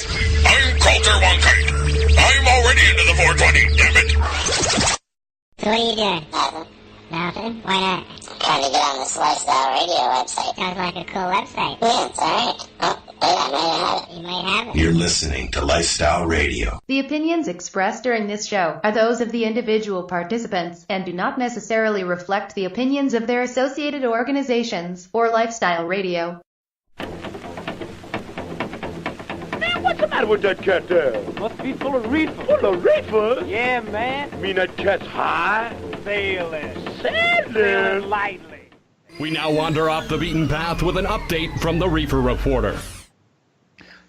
I'm Coulter Wonkite. I'm already into the 420, damn it. So what are you doing? Nothing. Nothing? Why not? Trying to get on this Lifestyle Radio website. Sounds like a cool website. Yeah, it's alright. Oh, wait, I might have it. You might have it. You're listening to Lifestyle Radio. The opinions expressed during this show are those of the individual participants and do not necessarily reflect the opinions of their associated organizations or Lifestyle Radio. What's the matter with that cat there? Must be full of reefer. Full of reefer? Yeah, man. Mean that cat's high? Sailing. Sailing? Lightly. We now wander off the beaten path with an update from the Reefer Reporter.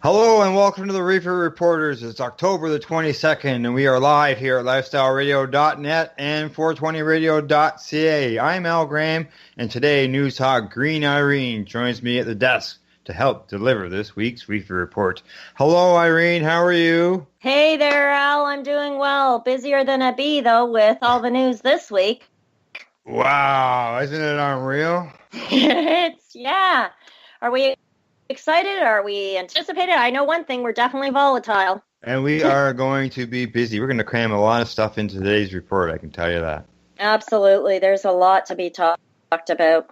Hello and welcome to the Reefer Reporters. It's October the 22nd and we are live here at lifestyleradio.net and 420radio.ca. I'm Al Graham and today News Hawk Green Irene joins me at the desk to help deliver this week's Reefer Report. Hello Irene, how are you? Hey there, Al. I'm doing well. Busier than a bee, though, with all the news this week. Wow, isn't it unreal? Yeah. Are we excited? Are we anticipated? I know one thing, we're definitely volatile. And we are going to be busy. We're going to cram a lot of stuff into today's report, I can tell you that. Absolutely. There's a lot to be talked about.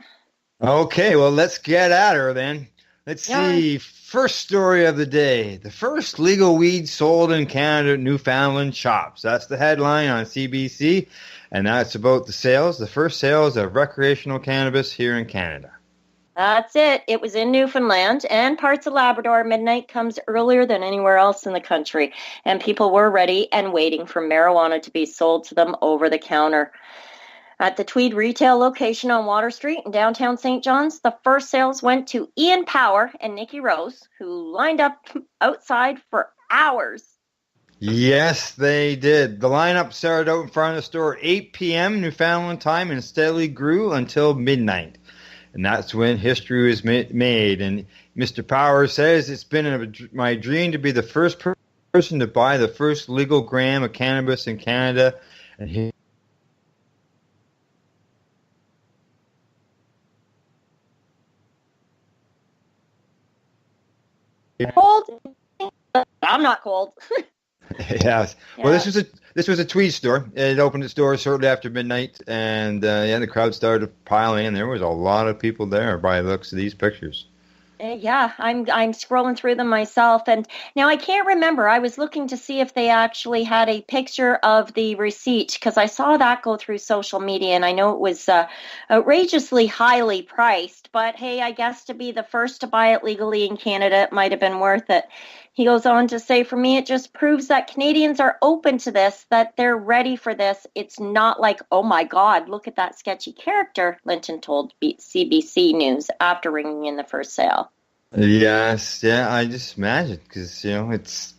Okay, well, let's get at her then. Let's see. First story of the day. The first legal weed sold in Canada at Newfoundland shops. That's the headline on CBC. And that's about the sales. The first sales of recreational cannabis here in Canada. That's it. It was in Newfoundland and parts of Labrador. Midnight comes earlier than anywhere else in the country. And people were ready and waiting for marijuana to be sold to them over the counter. At the Tweed retail location on Water Street in downtown St. John's, the first sales went to Ian Power and Nikki Rose, who lined up outside for hours. Yes, they did. The lineup started out in front of the store at 8 p.m. Newfoundland time and steadily grew until midnight. And that's when history was made. And Mr. Power says, it's been my dream to be the first person to buy the first legal gram of cannabis in Canada. And he Cold? I'm not cold. Yes. Well, this was a Tweed store. It opened its doors shortly after midnight, and the crowd started piling in. There was a lot of people there by the looks of these pictures. Yeah, I'm scrolling through them myself, and now I can't remember. I was looking to see if they actually had a picture of the receipt, because I saw that go through social media, and I know it was outrageously highly priced, but hey, I guess to be the first to buy it legally in Canada, it might have been worth it. He goes on to say, for me, it just proves that Canadians are open to this, that they're ready for this. It's not like, oh my God, look at that sketchy character, Linton told CBC News after ringing in the first sale. Yes, yeah, I just imagine, because, it's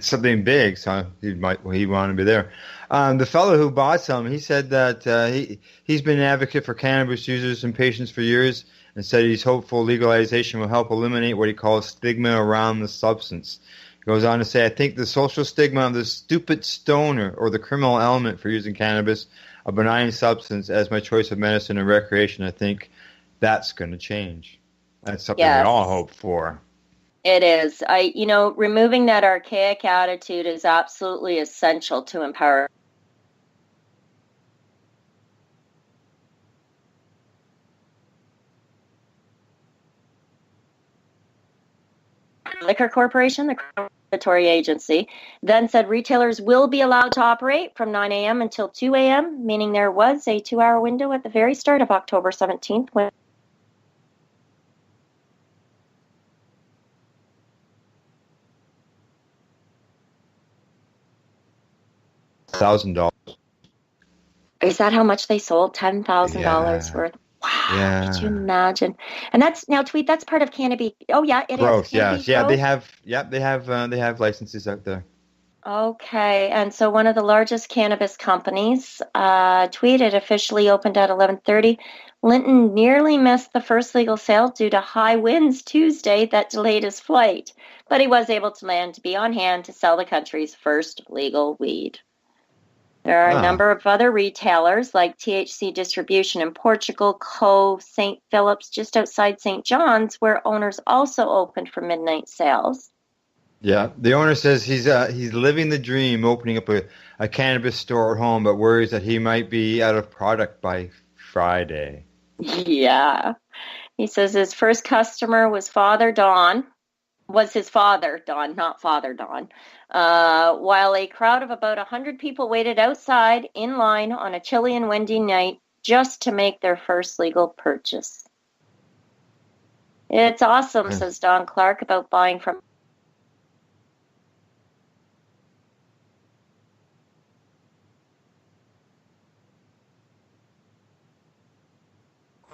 something big, so he'd want to be there. The fellow who bought some, he said that he's been an advocate for cannabis users and patients for years, and said he's hopeful legalization will help eliminate what he calls stigma around the substance. He goes on to say, I think the social stigma of the stupid stoner or the criminal element for using cannabis, a benign substance, as my choice of medicine and recreation, I think that's going to change. That's something we all hope for. It is. Removing that archaic attitude is absolutely essential to empower Liquor Corporation, the regulatory agency, then said retailers will be allowed to operate from 9 a.m. until 2 a.m., meaning there was a 2-hour window at the very start of October 17th when $1,000. Is that how much they sold? $10,000 worth. Wow, yeah. Could you imagine? And that's now Tweed. That's part of Cannabis. Oh yeah, it Growth, is. Yes, yeah, they have licenses out there. Okay, and so one of the largest cannabis companies, Tweed, it officially opened at 11:30. Linton nearly missed the first legal sale due to high winds Tuesday that delayed his flight, but he was able to land to be on hand to sell the country's first legal weed. There are a number of other retailers like THC Distribution in Portugal, Cove, St. Philip's, just outside St. John's, where owners also opened for midnight sales. Yeah, the owner says he's living the dream, opening up a cannabis store at home, but worries that he might be out of product by Friday. Yeah. He says his first customer was Father Don. Was his father, Don, not Father Don. While a crowd of about 100 people waited outside in line on a chilly and windy night just to make their first legal purchase. It's awesome, says Don Clark, about buying from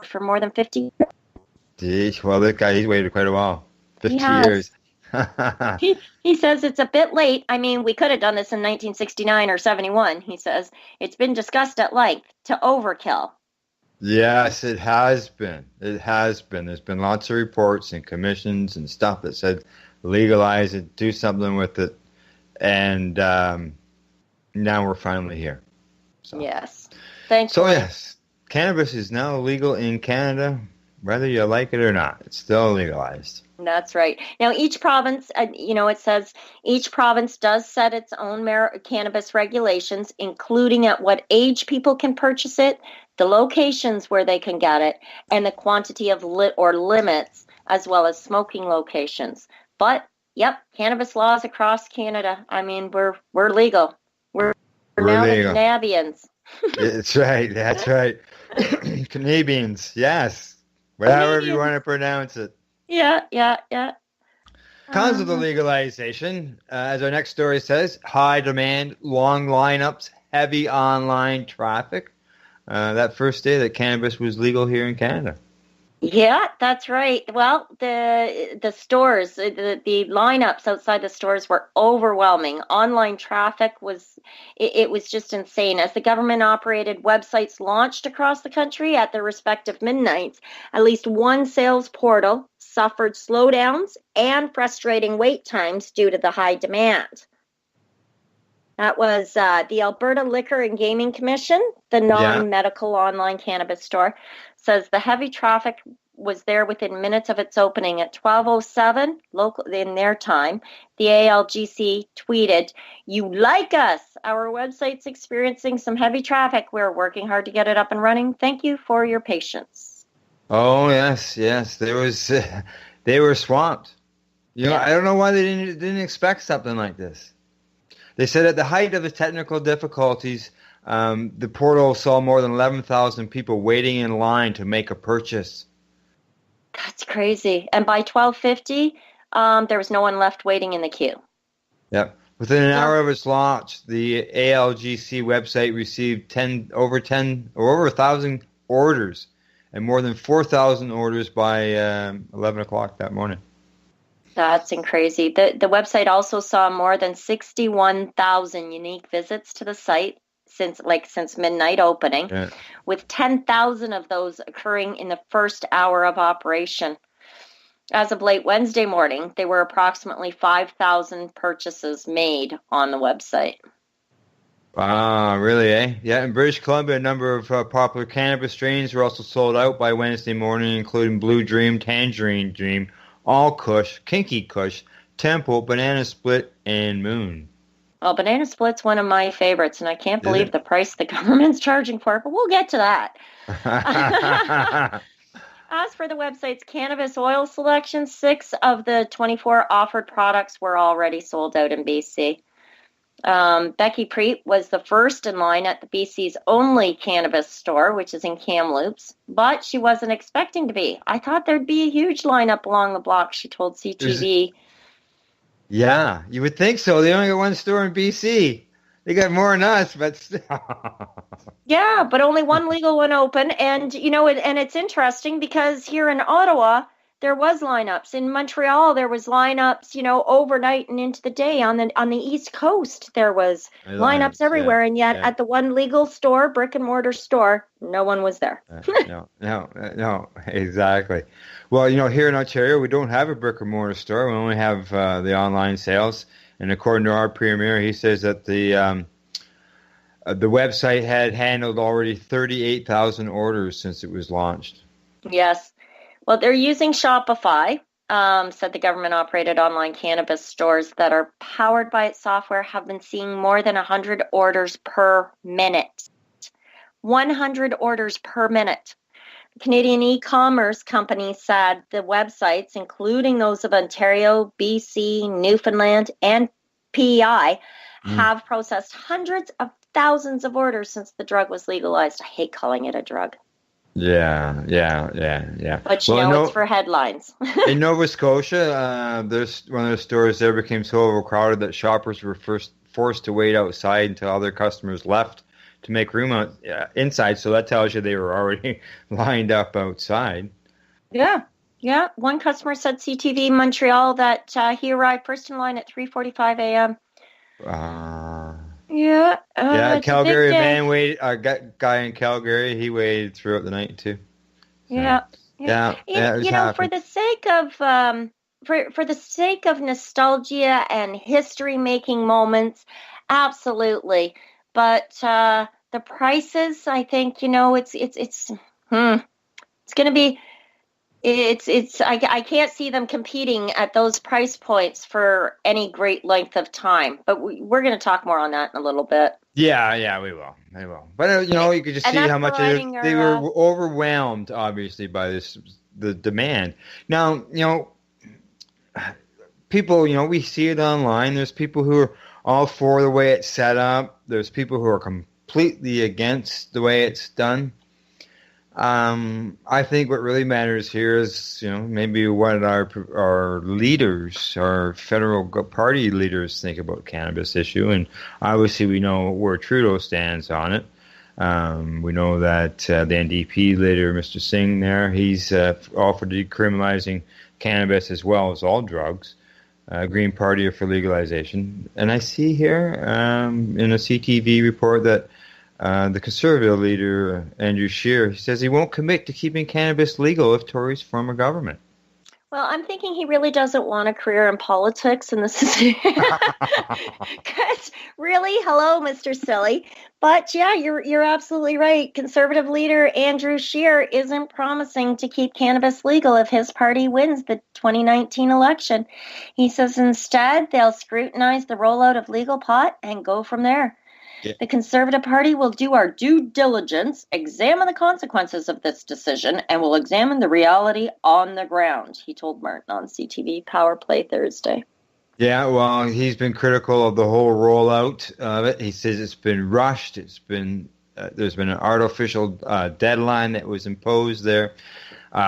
for more than 50 years. Geez, well, that guy, he's waited quite a while. 50 years. He says it's a bit late. I mean, we could have done this in 1969 or 71, he says. It's been discussed at length to overkill. Yes, it has been. It has been. There's been lots of reports and commissions and stuff that said legalize it, do something with it. And now we're finally here. So. Yes. Thanks. So, yes, cannabis is now legal in Canada, whether you like it or not. It's still legalized. That's right. Now, each province, it says each province does set its own cannabis regulations, including at what age people can purchase it, the locations where they can get it, and the quantity of limits, as well as smoking locations. But, yep, cannabis laws across Canada. I mean, we're legal. We're now legal. the Canadians. That's right. That's right. Canadians, yes. However you want to pronounce it. Yeah. Cons of the legalization, as our next story says, high demand, long lineups, heavy online traffic. That first day that cannabis was legal here in Canada. Yeah, that's right. Well, the stores, the lineups outside the stores were overwhelming. Online traffic was just insane. As the government operated websites launched across the country at their respective midnights, at least one sales portal suffered slowdowns and frustrating wait times due to the high demand. That was the Alberta Liquor and Gaming Commission, the non-medical online cannabis store, says the heavy traffic was there within minutes of its opening at 12:07 local in their time. The ALGC tweeted, "You like us. Our website's experiencing some heavy traffic. We're working hard to get it up and running. Thank you for your patience." Oh, yes. There was, they were swamped. I don't know why they didn't expect something like this. They said at the height of the technical difficulties, the portal saw more than 11,000 people waiting in line to make a purchase. That's crazy. And by 12:50, there was no one left waiting in the queue. Yep. Within an hour of its launch, the ALGC website received over 1,000 orders and more than 4,000 orders by 11 o'clock that morning. That's crazy. The website also saw more than 61,000 unique visits to the site since midnight opening, with 10,000 of those occurring in the first hour of operation. As of late Wednesday morning, there were approximately 5,000 purchases made on the website. Wow, really, eh? Yeah, in British Columbia, a number of popular cannabis strains were also sold out by Wednesday morning, including Blue Dream, Tangerine Dream, All Kush, Kinky Kush, Temple, Banana Split, and Moon. Well, Banana Split's one of my favorites, and I can't believe the price the government's charging for it, but we'll get to that. As for the website's cannabis oil selection, 6 of the 24 offered products were already sold out in BC. Becky Preet was the first in line at the BC's only cannabis store, which is in Kamloops, but she wasn't expecting to be. "I thought there'd be a huge lineup along the block," she told CTV. Yeah, you would think so. They only got one store in BC. They got more than us, but still. Yeah, but only one legal one open. And, and it's interesting because here in Ottawa, there was lineups. In Montreal, there was lineups, overnight and into the day. On the East Coast, there was lineups everywhere. And yet at the one legal store, brick and mortar store, no one was there. No, exactly. Well, here in Ontario, we don't have a brick and mortar store. We only have the online sales. And according to our premier, he says that the website had handled already 38,000 orders since it was launched. Yes. Well, they're using Shopify, said the government-operated online cannabis stores that are powered by its software have been seeing more than 100 orders per minute. 100 orders per minute. The Canadian e-commerce company said the websites, including those of Ontario, BC, Newfoundland, and PEI, have processed hundreds of thousands of orders since the drug was legalized. I hate calling it a drug. Yeah. But it's for headlines. In Nova Scotia, there's one of their stores there became so overcrowded that shoppers were first forced to wait outside until other customers left to make room inside. So that tells you they were already lined up outside. Yeah. One customer said CTV Montreal that he arrived first in line at 3:45 a.m. Calgary man waited. Guy in Calgary, he waited throughout the night too. So, for the sake of for the sake of nostalgia and history making moments, absolutely. But the prices, I think, it's going to be. I can't see them competing at those price points for any great length of time. But we're going to talk more on that in a little bit. Yeah, we will. But you could just see how much they were overwhelmed, obviously, by the demand. Now, people, we see it online. There's people who are all for the way it's set up. There's people who are completely against the way it's done. I think what really matters here is, maybe what our leaders, our federal party leaders think about cannabis issue. And obviously we know where Trudeau stands on it. We know that the NDP leader, Mr. Singh there, he's all for decriminalizing cannabis as well as all drugs. Green Party are for legalization. And I see here in a CTV report that the Conservative leader, Andrew Scheer, he says he won't commit to keeping cannabis legal if Tories form a government. Well, I'm thinking he really doesn't want a career in politics, and this is really, hello, Mr. Silly. But yeah, you're absolutely right. Conservative leader Andrew Scheer isn't promising to keep cannabis legal if his party wins the 2019 election. He says instead they'll scrutinize the rollout of legal pot and go from there. Yeah. The Conservative Party will do our due diligence, examine the consequences of this decision, and will examine the reality on the ground, he told Martin on CTV Power Play Thursday. Yeah, well, he's been critical of the whole rollout of it. He says it's been rushed. It's been there's been an artificial deadline that was imposed there.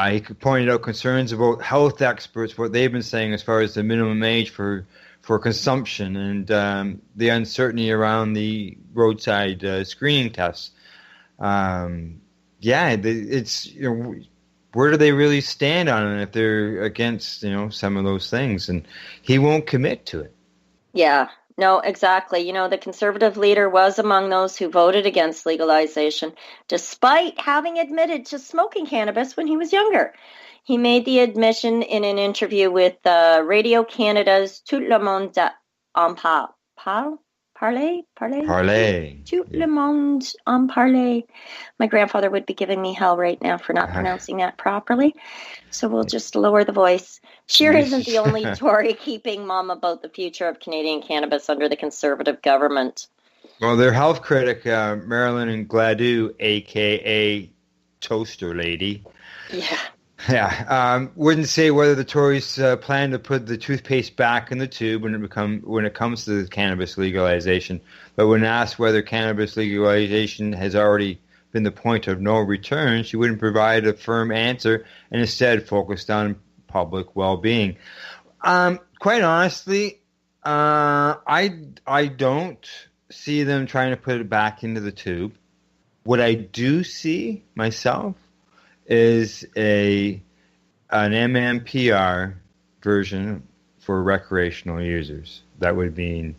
He pointed out concerns about health experts, what they've been saying as far as the minimum age for consumption and the uncertainty around the roadside screening tests. It's where do they really stand on it if they're against some of those things, and he won't commit to it. Yeah, no, exactly. The Conservative leader was among those who voted against legalization, despite having admitted to smoking cannabis when he was younger. He made the admission in an interview with Radio Canada's Tout le monde en parle. Parler? Tout le monde en parle. My grandfather would be giving me hell right now for not pronouncing that properly. So we'll just lower the voice. Scheer isn't the only Tory keeping mum about the future of Canadian cannabis under the Conservative government. Well, their health critic, Marilyn Gladue, a.k.a. Toaster Lady. Yeah, wouldn't say whether the Tories plan to put the toothpaste back in the tube when it comes to the cannabis legalization, but when asked whether cannabis legalization has already been the point of no return, she wouldn't provide a firm answer and instead focused on public well-being. Quite honestly, I don't see them trying to put it back into the tube. What I do see myself is an MMPR version for recreational users. That would mean,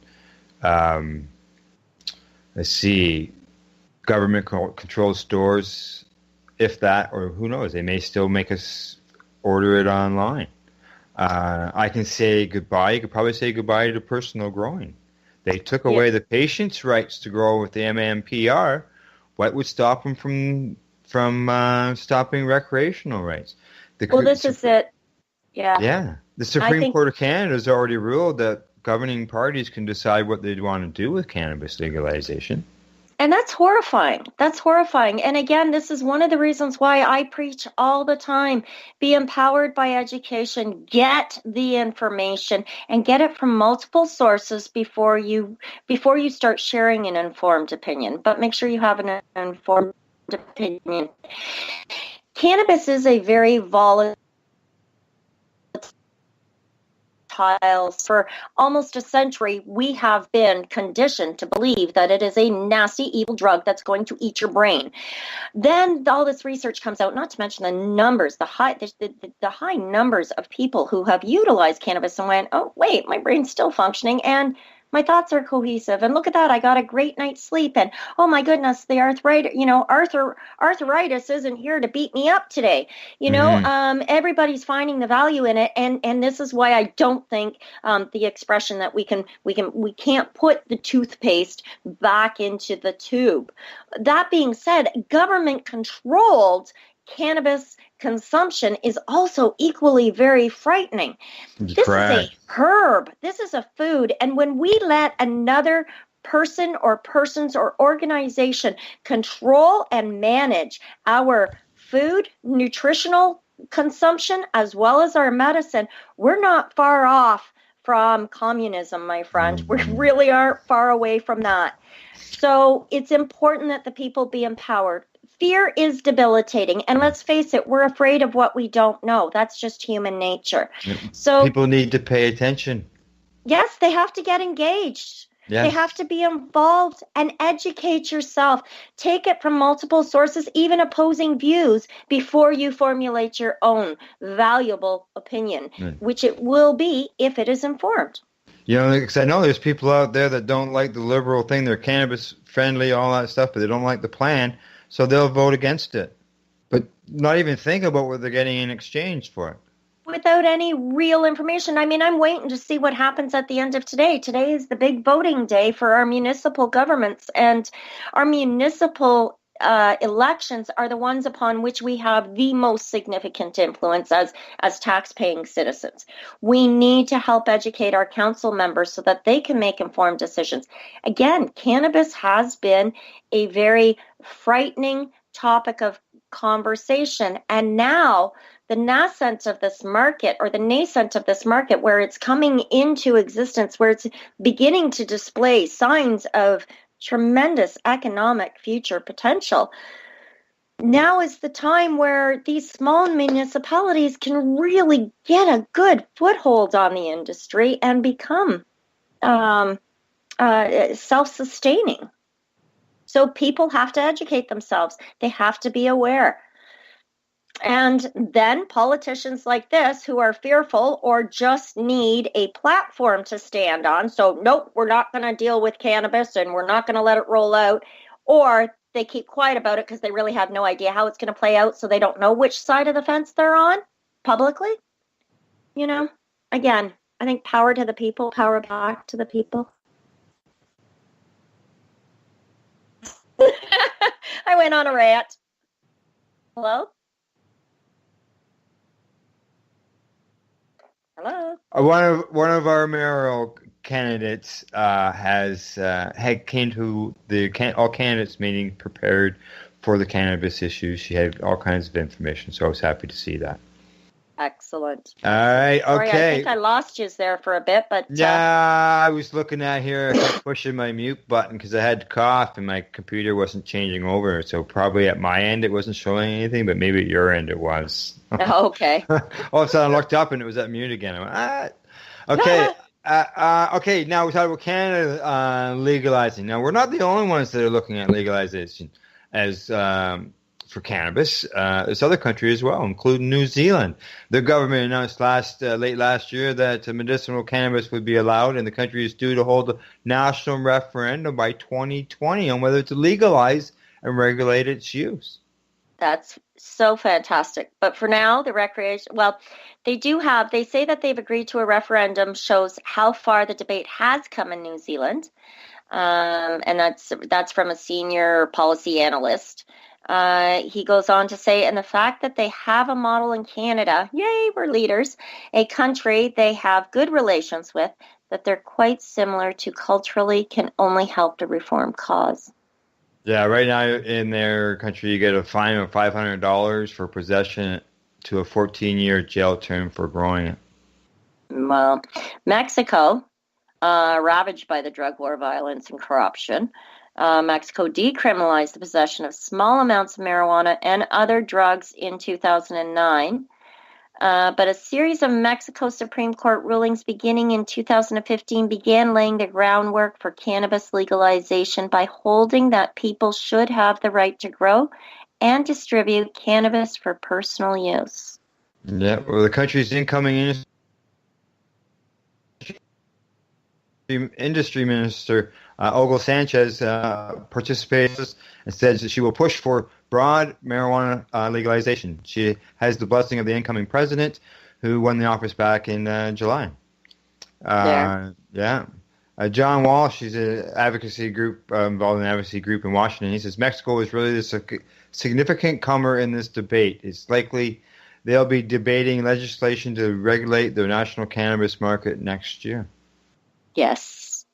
government-controlled stores, if that, or who knows, they may still make us order it online. I can say goodbye. You could probably say goodbye to personal growing. They took away the patient's rights to grow with the MMPR. What would stop them from stopping recreational rights? This is it. Yeah. Yeah. The Supreme Court of Canada has already ruled that governing parties can decide what they'd want to do with cannabis legalization. And that's horrifying. That's horrifying. And again, this is one of the reasons why I preach all the time. Be empowered by education. Get the information and get it from multiple sources before you start sharing an informed opinion. But make sure you have an informed opinion. Cannabis is a very volatile. For almost a century, we have been conditioned to believe that it is a nasty, evil drug that's going to eat your brain. Then all this research comes out, not to mention the numbers, the high numbers of people who have utilized cannabis and went, oh, wait, my brain's still functioning and my thoughts are cohesive. And look at that, I got a great night's sleep. And oh my goodness, the arthritis isn't here to beat me up today. Everybody's finding the value in it. And this is why I don't think the expression that we can't put the toothpaste back into the tube. That being said, government controlled cannabis consumption is also equally very frightening. This is a herb. This is a food. And when we let another person or persons or organization control and manage our food, nutritional consumption, as well as our medicine, we're not far off from communism, my friend. We really aren't far away from that. So it's important that the people be empowered. Fear is debilitating. And let's face it, we're afraid of what we don't know. That's just human nature. So people need to pay attention. Yes, they have to get engaged. Yes. They have to be involved and educate yourself. Take it from multiple sources, even opposing views, before you formulate your own valuable opinion, which it will be if it is informed. Because I know there's people out there that don't like the liberal thing. They're cannabis friendly, all that stuff, but they don't like the plan. So they'll vote against it, but not even think about what they're getting in exchange for it. Without any real information. I mean, I'm waiting to see what happens at the end of today. Today is the big voting day for our municipal governments, and our municipal elections are the ones upon which we have the most significant influence as tax-paying citizens. We need to help educate our council members so that they can make informed decisions. Again, cannabis has been a very frightening topic of conversation, and now the nascent of this market, where it's coming into existence, where it's beginning to display signs of tremendous economic future potential. Now is the time where these small municipalities can really get a good foothold on the industry and become self-sustaining. So people have to educate themselves. They have to be aware. And then politicians like this who are fearful or just need a platform to stand on. So, nope, we're not going to deal with cannabis and we're not going to let it roll out. Or they keep quiet about it because they really have no idea how it's going to play out. So they don't know which side of the fence they're on publicly. Again, I think power to the people, power back to the people. I went on a rant. Hello? Hello. One of our mayoral candidates came to the all candidates meeting prepared for the cannabis issues. She had all kinds of information, so I was happy to see that. Excellent. All right, okay. Sorry, I think I lost you there for a bit, but yeah, I was looking at here. I kept pushing my mute button because I had to cough and my computer wasn't changing over. So probably at my end it wasn't showing anything, but maybe at your end it was. Okay. All of a sudden I looked up and it was at mute again. I went, okay. Okay, now we talk about Canada legalizing. Now, we're not the only ones that are looking at legalization as for cannabis. There's other countries as well, including New Zealand. Their government announced late last year that medicinal cannabis would be allowed, and the country is due to hold a national referendum by 2020 on whether to legalize and regulate its use. That's so fantastic. But for now, the recreation, they say that they've agreed to a referendum, shows how far the debate has come in New Zealand. And that's from a senior policy analyst. He goes on to say, and the fact that they have a model in Canada, yay, we're leaders, a country they have good relations with, that they're quite similar to culturally can only help the reform cause. Yeah, right now in their country, you get a fine of $500 for possession to a 14-year jail term for growing it. Well, Mexico, ravaged by the drug war, violence, and corruption, Mexico decriminalized the possession of small amounts of marijuana and other drugs in 2009. But a series of Mexico Supreme Court rulings beginning in 2015 began laying the groundwork for cannabis legalization by holding that people should have the right to grow and distribute cannabis for personal use. Yeah, well, the country's incoming industry minister, Olga Sanchez, participates and says that she will push for broad marijuana legalization. She has the blessing of the incoming president, who won the office back in July. Yeah. John Walsh, he's an advocacy group involved in an advocacy group in Washington. He says Mexico is really the significant comer in this debate. It's likely they'll be debating legislation to regulate the national cannabis market next year. Yes.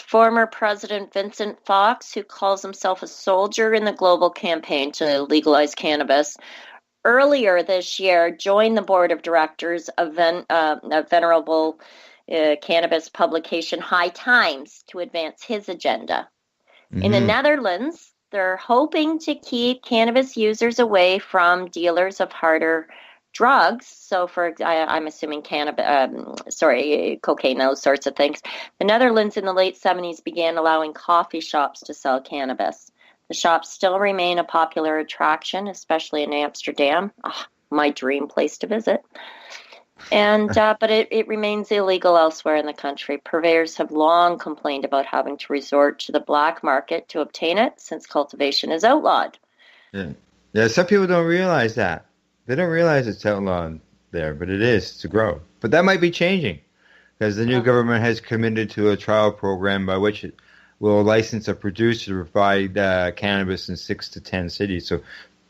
Former President Vincent Fox, who calls himself a soldier in the global campaign to legalize cannabis, earlier this year joined the board of directors of venerable cannabis publication High Times to advance his agenda. Mm-hmm. In the Netherlands, they're hoping to keep cannabis users away from dealers of harder drugs. So, I'm assuming cocaine, those sorts of things. The Netherlands in the late 70s began allowing coffee shops to sell cannabis. The shops still remain a popular attraction, especially in Amsterdam. My dream place to visit. And but it remains illegal elsewhere in the country. Purveyors have long complained about having to resort to the black market to obtain it, since cultivation is outlawed. Yeah. Some people don't realize that. They don't realize it's outlawed there, but it is to grow. But that might be changing, because the new government has committed to a trial program by which it will license a producer to provide cannabis in 6 to 10 cities. So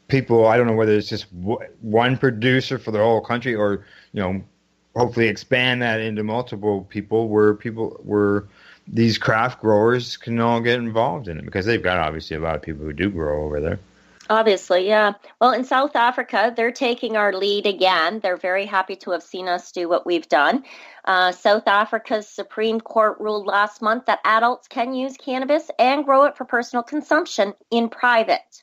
people, I don't know whether it's just one producer for the whole country, or hopefully expand that into multiple people, where these craft growers can all get involved in it, because they've got obviously a lot of people who do grow over there. Obviously, yeah. Well, in South Africa, they're taking our lead again. They're very happy to have seen us do what we've done. South Africa's Supreme Court ruled last month that adults can use cannabis and grow it for personal consumption in private.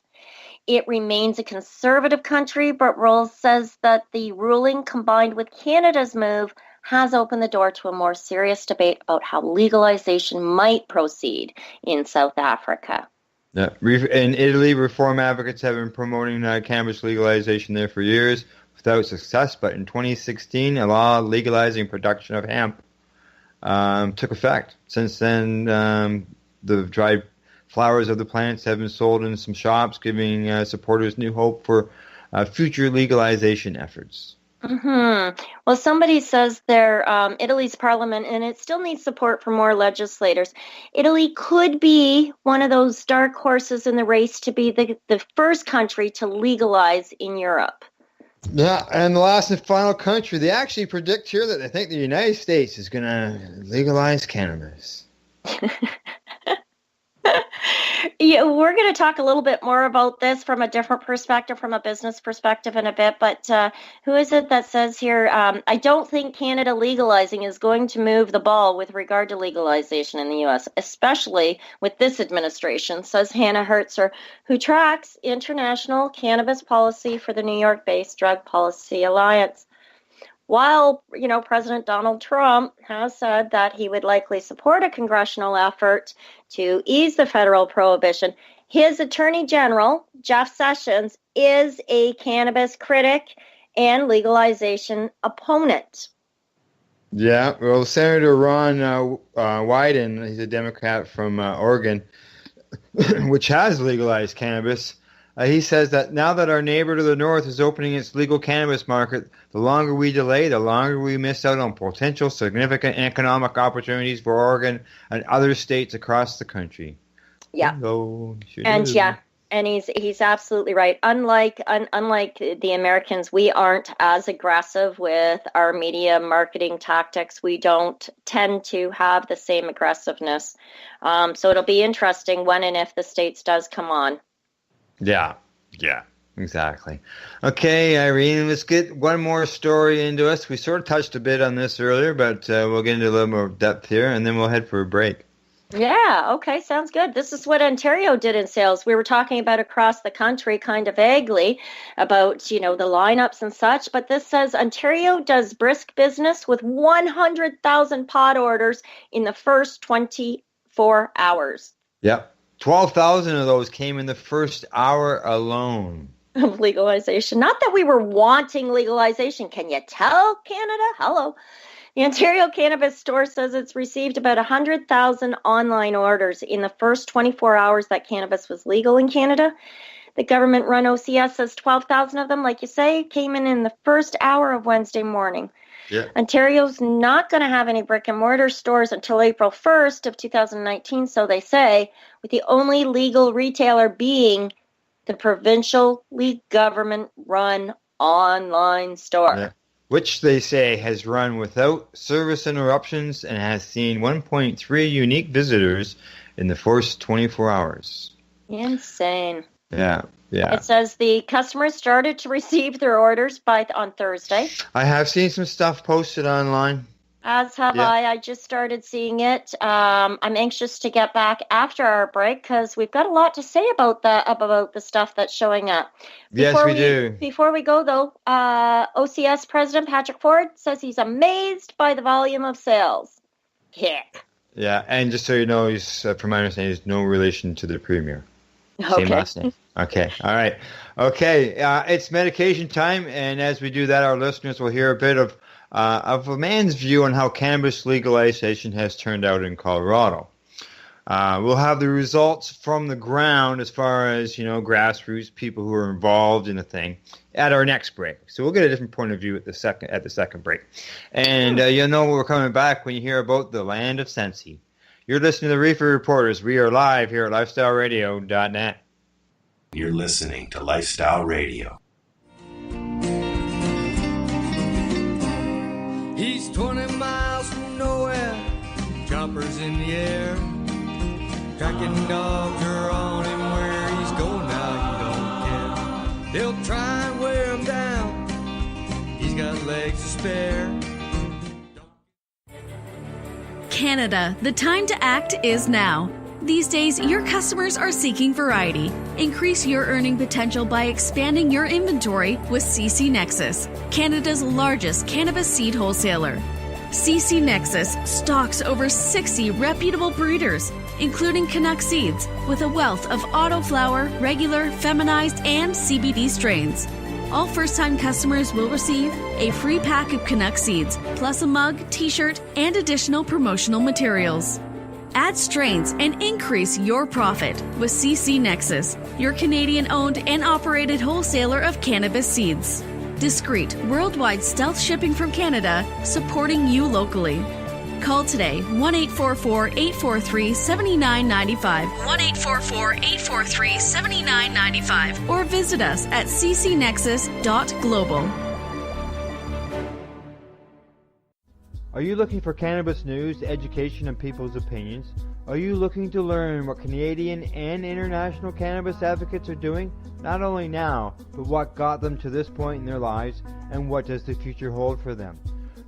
It remains a conservative country, but Rolls says that the ruling, combined with Canada's move, has opened the door to a more serious debate about how legalization might proceed in South Africa. Yeah. In Italy, reform advocates have been promoting cannabis legalization there for years without success, but in 2016, a law legalizing production of hemp took effect. Since then, the dried flowers of the plants have been sold in some shops, giving supporters new hope for future legalization efforts. Mm-hmm. Well, somebody says Italy's parliament, and it still needs support from more legislators. Italy could be one of those dark horses in the race to be the first country to legalize in Europe. Yeah, and the last and final country, they actually predict here that they think the United States is going to legalize cannabis. Yeah, we're going to talk a little bit more about this from a different perspective, from a business perspective in a bit. But who is it that says here, I don't think Canada legalizing is going to move the ball with regard to legalization in the U.S., especially with this administration, says Hannah Hertzer, who tracks international cannabis policy for the New York-based Drug Policy Alliance. While, President Donald Trump has said that he would likely support a congressional effort to ease the federal prohibition, his Attorney General, Jeff Sessions, is a cannabis critic and legalization opponent. Yeah, well, Senator Ron Wyden, he's a Democrat from Oregon, which has legalized cannabis. He says that now that our neighbor to the north is opening its legal cannabis market, the longer we delay, the longer we miss out on potential significant economic opportunities for Oregon and other states across the country. Yeah. And he's absolutely right. Unlike the Americans, we aren't as aggressive with our media marketing tactics. We don't tend to have the same aggressiveness. So it'll be interesting when and if the States does come on. Yeah, exactly. Okay, Irene, let's get one more story into us. We sort of touched a bit on this earlier, but we'll get into a little more depth here, and then we'll head for a break. Yeah, okay, sounds good. This is what Ontario did in sales. We were talking about across the country kind of vaguely about, the lineups and such, but this says Ontario does brisk business with 100,000 pot orders in the first 24 hours. Yep. 12,000 of those came in the first hour alone. Of legalization. Not that we were wanting legalization. Can you tell, Canada? Hello. The Ontario Cannabis Store says it's received about 100,000 online orders in the first 24 hours that cannabis was legal in Canada. The government-run OCS says 12,000 of them, like you say, came in the first hour of Wednesday morning. Yeah. Ontario's not going to have any brick-and-mortar stores until April 1st of 2019, so they say, with the only legal retailer being the provincially government-run online store. Yeah. Which they say has run without service interruptions and has seen 1.3 unique visitors in the first 24 hours. Insane. Yeah. It says the customers started to receive their orders on Thursday. I have seen some stuff posted online. As have I. I just started seeing it. I'm anxious to get back after our break because we've got a lot to say about the stuff that's showing up. Yes, we do. Before we go, though, OCS President Patrick Ford says he's amazed by the volume of sales. Yeah, and just so you know, he's, from my understanding, he's no relation to the Premier. Okay. Same last name. Okay, all right. Okay, it's medication time, and as we do that, our listeners will hear a bit of a man's view on how cannabis legalization has turned out in Colorado. We'll have the results from the ground as far as, grassroots, people who are involved in the thing at our next break. So we'll get a different point of view at the second break. And you'll know we're coming back when you hear about the land of Sensi. You're listening to the Reefer Reporters. We are live here at lifestyleradio.net. You're listening to Lifestyle Radio. He's 20 miles from nowhere, choppers in the air. Tracking dogs are on him where he's going now, he don't care. They'll try and wear him down, he's got legs to spare. Canada, the time to act is now. These days, your customers are seeking variety. Increase your earning potential by expanding your inventory with CC Nexus, Canada's largest cannabis seed wholesaler. CC Nexus stocks over 60 reputable breeders, including Canuck seeds, with a wealth of autoflower, regular, feminized, and CBD strains. All first-time customers will receive a free pack of Canuck seeds, plus a mug, t-shirt, and additional promotional materials. Add strains and increase your profit with CC Nexus, your Canadian-owned and operated wholesaler of cannabis seeds. Discreet, worldwide stealth shipping from Canada, supporting you locally. Call today, 1-844-843-7995, 1-844-843-7995, or visit us at ccnexus.global. Are you looking for cannabis news, education, and people's opinions? Are you looking to learn what Canadian and international cannabis advocates are doing, not only now, but what got them to this point in their lives, and what does the future hold for them?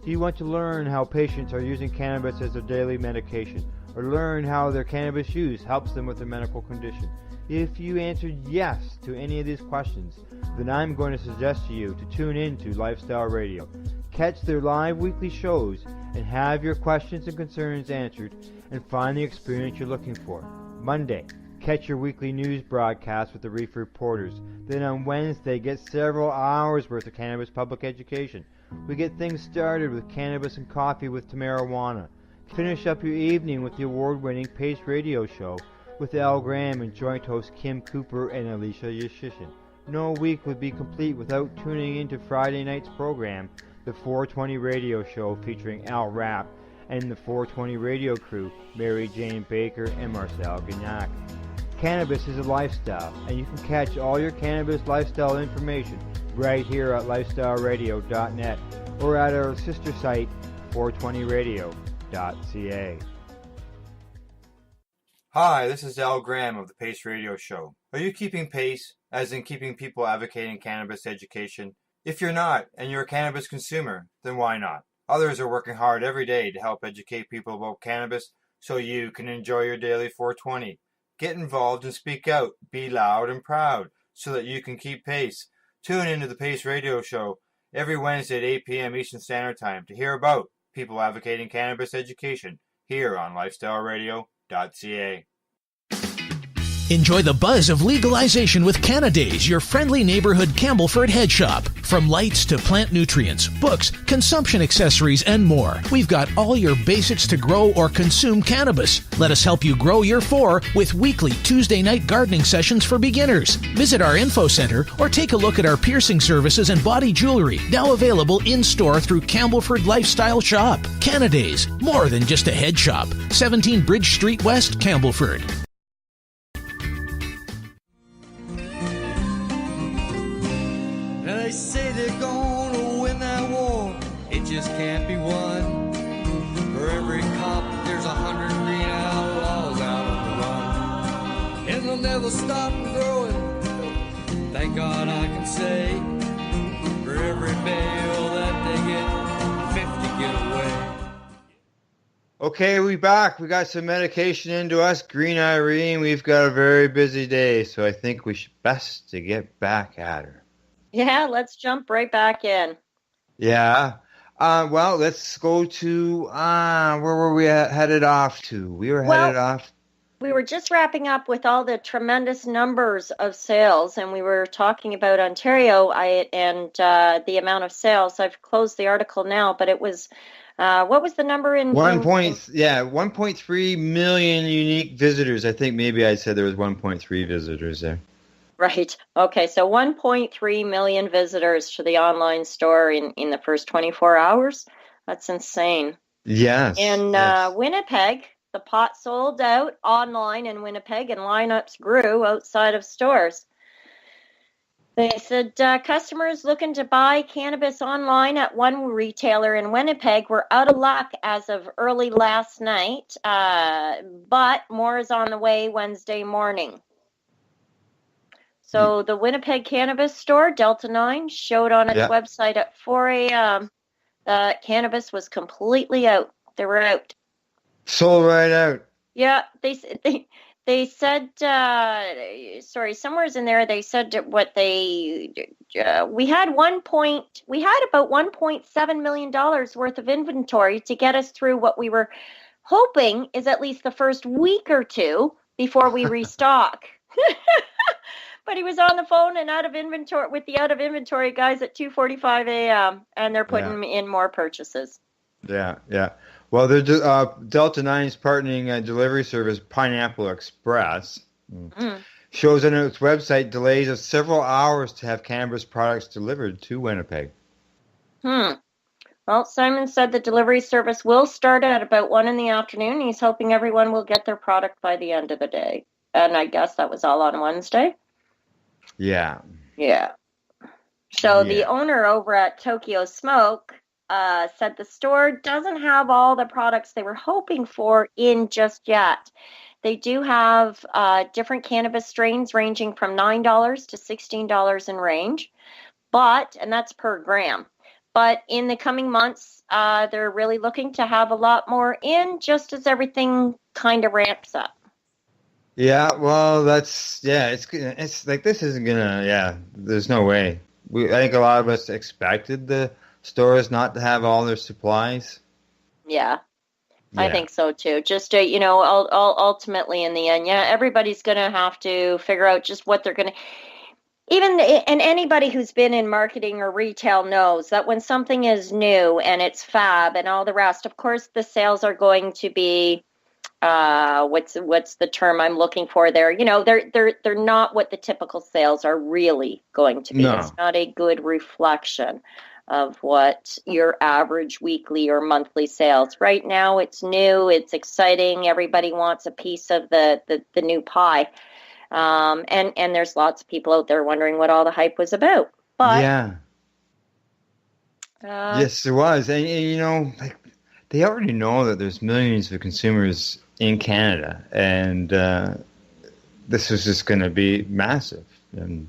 Do you want to learn how patients are using cannabis as their daily medication, or learn how their cannabis use helps them with their medical condition? If you answered yes to any of these questions, then I'm going to suggest to you to tune in to Lifestyle Radio. Catch their live weekly shows and have your questions and concerns answered and find the experience you're looking for. Monday, catch your weekly news broadcast with the Reefer Reporters. Then on Wednesday, get several hours worth of cannabis public education. We get things started with Cannabis and Coffee with Tamarawana. Finish up your evening with the award-winning Pace Radio Show with Al Graham and joint host Kim Cooper and Alicia Yashishin. No week would be complete without tuning into Friday night's program, the 420 Radio Show featuring Al Rapp and the 420 Radio crew, Mary Jane Baker and Marcel Gignac. Cannabis is a lifestyle, and you can catch all your cannabis lifestyle information right here at lifestyleradio.net or at our sister site, 420radio.ca. Hi, this is Al Graham of the Pace Radio Show. Are you keeping pace, as in keeping people advocating cannabis education? If you're not, and you're a cannabis consumer, then why not? Others are working hard every day to help educate people about cannabis so you can enjoy your daily 420. Get involved and speak out. Be loud and proud so that you can keep pace. Tune into the Pace Radio Show every Wednesday at 8 p.m. Eastern Standard Time to hear about people advocating cannabis education here on lifestyleradio.ca. Enjoy the buzz of legalization with Canadays, your friendly neighborhood Campbellford head shop. From lights to plant nutrients, books, consumption accessories, and more, we've got all your basics to grow or consume cannabis. Let us help you grow your 4 with weekly Tuesday night gardening sessions for beginners. Visit our info center or take a look at our piercing services and body jewelry, now available in-store through Campbellford Lifestyle Shop. Canadays, more than just a head shop. 17 Bridge Street West, Campbellford. They say they're gonna win that war, it just can't be won. For every cop, there's 100 green outlaws out on the run. And they'll never stop growing, thank God I can say. For every bail that they get, 50 get away. Okay, we back. We got some medication into us. Green Irene, we've got a very busy day, so I think we should best to get back at her. Yeah, let's jump right back in. Yeah. Well, let's go to, where were we headed off to? We were headed off. We were just wrapping up with all the tremendous numbers of sales, and we were talking about Ontario and the amount of sales. I've closed the article now, but it was, what was the number in? 1.3 million unique visitors. I think maybe I said there was 1.3 visitors there. Right. Okay. So 1.3 million visitors to the online store in the first 24 hours. That's insane. Yes. In Winnipeg, the pot sold out online in Winnipeg and lineups grew outside of stores. They said customers looking to buy cannabis online at one retailer in Winnipeg were out of luck as of early last night, but more is on the way Wednesday morning. So the Winnipeg Cannabis Store, Delta 9, showed on its website at 4 a.m. that cannabis was completely out. They were out. Sold right out. Yeah, they said, somewhere in there they said what they, we had about $1.7 million worth of inventory to get us through what we were hoping is at least the first week or two before we restock. But he was on the phone and out of inventory guys at 2:45 a.m. and they're putting in more purchases. Yeah. Well, Delta 9's partnering delivery service Pineapple Express shows on its website delays of several hours to have cannabis products delivered to Winnipeg. Well, Simon said the delivery service will start at about 1 p.m. He's hoping everyone will get their product by the end of the day. And I guess that was all on Wednesday. Yeah. So the owner over at Tokyo Smoke said the store doesn't have all the products they were hoping for in just yet. They do have different cannabis strains ranging from $9 to $16 in range, and that's per gram. But in the coming months, they're really looking to have a lot more in just as everything kind of ramps up. Yeah, well, it's like this isn't gonna, there's no way. I think a lot of us expected the stores not to have all their supplies. Yeah. I think so too. Just, ultimately in the end, everybody's going to have to figure out just what they're going to, and anybody who's been in marketing or retail knows that when something is new and it's fab and all the rest, of course, the sales are going to be, what's the term I'm looking for there? They're not what the typical sales are really going to be. No. It's not a good reflection of what your average weekly or monthly sales. Right now, it's new, it's exciting. Everybody wants a piece of the new pie. And there's lots of people out there wondering what all the hype was about. But yeah. Yes, there was. And like, they already know that there's millions of consumers in Canada, and this was just going to be massive. And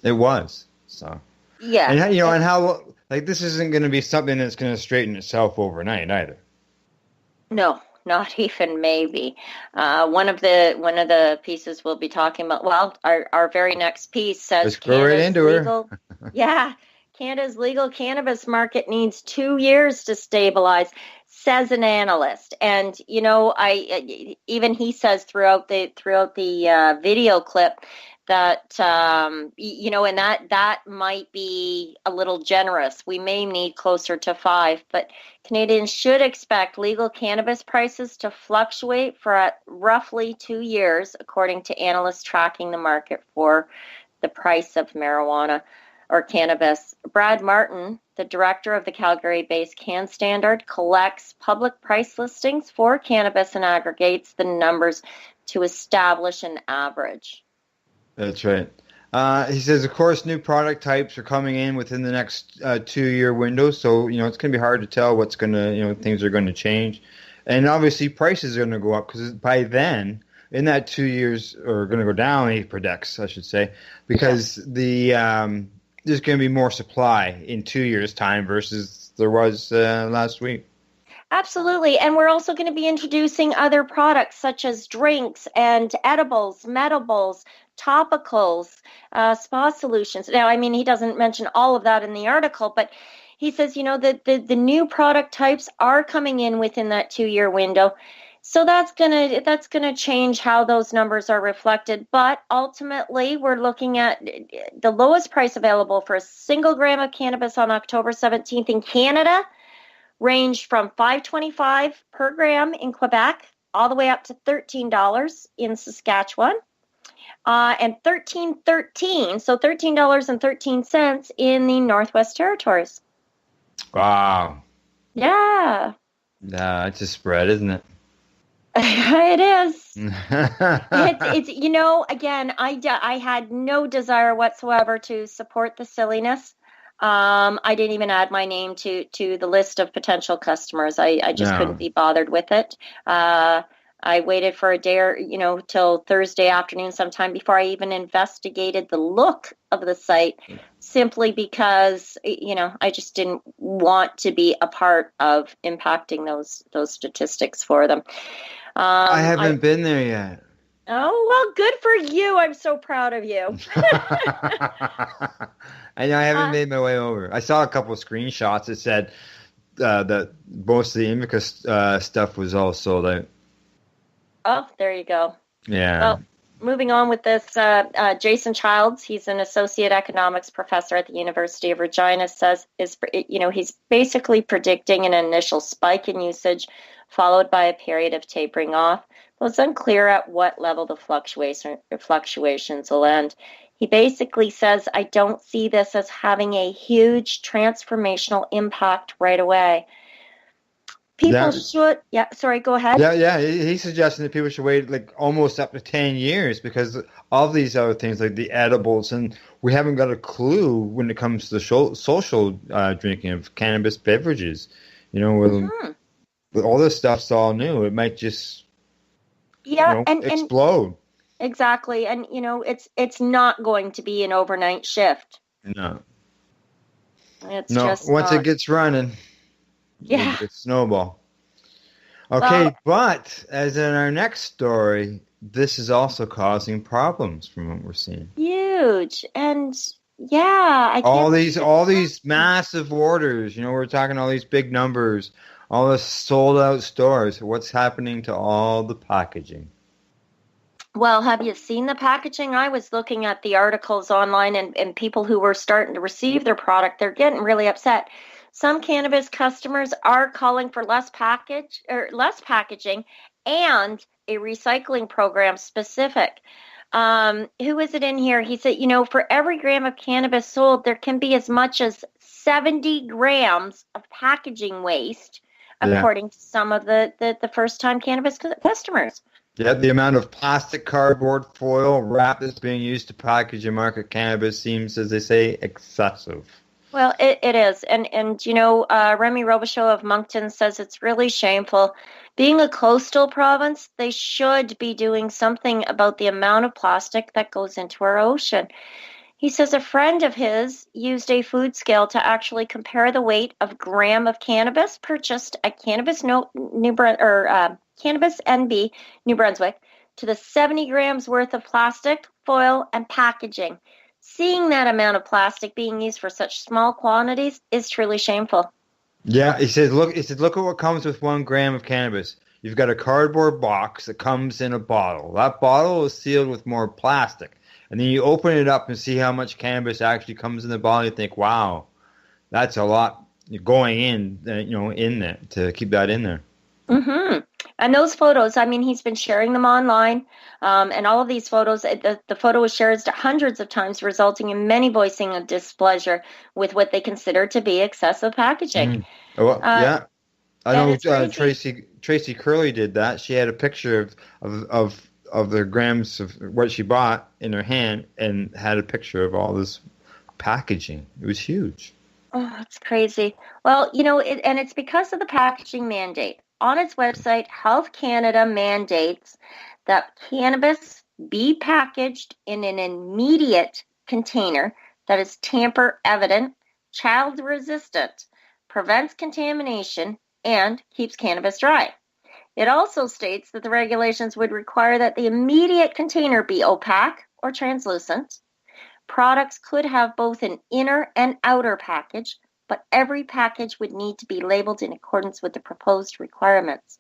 it was. So. Yeah. And and how, like, this isn't going to be something that's going to straighten itself overnight either. No, not even maybe. One of the pieces we'll be talking about. Well, our very next piece says let's go right into legal, yeah, Canada's legal cannabis market needs 2 years to stabilize, says an analyst. And even he says throughout the video clip that and that might be a little generous. We may need closer to 5, but Canadians should expect legal cannabis prices to fluctuate for roughly 2 years, according to analysts tracking the market for the price of marijuana or cannabis. Brad Martin, the director of the Calgary-based Can Standard, collects public price listings for cannabis and aggregates the numbers to establish an average. That's right. He says, of course, new product types are coming in within the next 2-year window. So, it's going to be hard to tell what's going to, things are going to change. And obviously prices are going to go up because by then, in that 2 years, or going to go down, he predicts, I should say, because there's going to be more supply in 2 years' time versus there was last week. Absolutely. And we're also going to be introducing other products such as drinks and edibles, medibles, topicals, spa solutions. Now, I mean, he doesn't mention all of that in the article, but he says, that the new product types are coming in within that 2-year window. So that's gonna change how those numbers are reflected. But ultimately, we're looking at the lowest price available for a single gram of cannabis on October 17th in Canada ranged from $5.25 per gram in Quebec all the way up to $13 in Saskatchewan, and $13.13, so $13.13 in the Northwest Territories. Wow. Yeah. Nah, it's a spread, isn't it? It is. It's again, I had no desire whatsoever to support the silliness. I didn't even add my name to the list of potential customers. I just couldn't be bothered with it. I waited for a day or, till Thursday afternoon sometime before I even investigated the look of the site, simply because, I just didn't want to be a part of impacting those statistics for them. I haven't been there yet. Oh, well, good for you. I'm so proud of you. I know I haven't made my way over. I saw a couple of screenshots that said that most of the Indica stuff was all sold out. Oh, there you go. Yeah. Well, moving on with this, Jason Childs, he's an associate economics professor at the University of Regina, says he's basically predicting an initial spike in usage followed by a period of tapering off. Though it's unclear at what level the fluctuations will end. He basically says, I don't see this as having a huge transformational impact right away. People should, go ahead. Yeah, he's suggesting that people should wait like almost up to 10 years because of these other things like the edibles, and we haven't got a clue when it comes to the social drinking of cannabis beverages. All this stuff's all new. It might just explode. Exactly, and it's not going to be an overnight shift. No. It's just once not. It gets running. Yeah. It's snowball. Okay, but as in our next story, this is also causing problems from what we're seeing. Huge. And all these massive orders, we're talking all these big numbers, all the sold out stores. What's happening to all the packaging? Well, have you seen the packaging? I was looking at the articles online and people who were starting to receive their product, they're getting really upset. Some cannabis customers are calling for less packaging and a recycling program specific. Who is it in here? He said, for every gram of cannabis sold, there can be as much as 70 grams of packaging waste, according to some of the first-time cannabis customers. Yeah, the amount of plastic, cardboard, foil, wrap that's being used to package and market cannabis seems, as they say, excessive. Well, it is. And you know, Remy Robichaud of Moncton says it's really shameful. Being a coastal province, they should be doing something about the amount of plastic that goes into our ocean. He says a friend of his used a food scale to actually compare the weight of gram of cannabis purchased at Cannabis Cannabis NB New Brunswick to the 70 grams worth of plastic, foil, and packaging. Seeing that amount of plastic being used for such small quantities is truly shameful. Yeah, he says, look at what comes with 1 gram of cannabis. You've got a cardboard box that comes in a bottle. That bottle is sealed with more plastic. And then you open it up and see how much cannabis actually comes in the bottle. You think, wow, that's a lot going in, in there to keep that in there. Mm-hmm. And those photos, I mean, he's been sharing them online, and all of these photos, the photo was shared hundreds of times, resulting in many voicing of displeasure with what they consider to be excessive packaging. Mm. Well, yeah, I know. Tracy Curley did that. She had a picture of the grams of what she bought in her hand and had a picture of all this packaging. It was huge. Oh, it's crazy. Well, you know, and it's because of the packaging mandate. On its website, Health Canada mandates that cannabis be packaged in an immediate container that is tamper-evident, child-resistant, prevents contamination, and keeps cannabis dry. It also states that the regulations would require that the immediate container be opaque or translucent. Products could have both an inner and outer package, but every package would need to be labeled in accordance with the proposed requirements.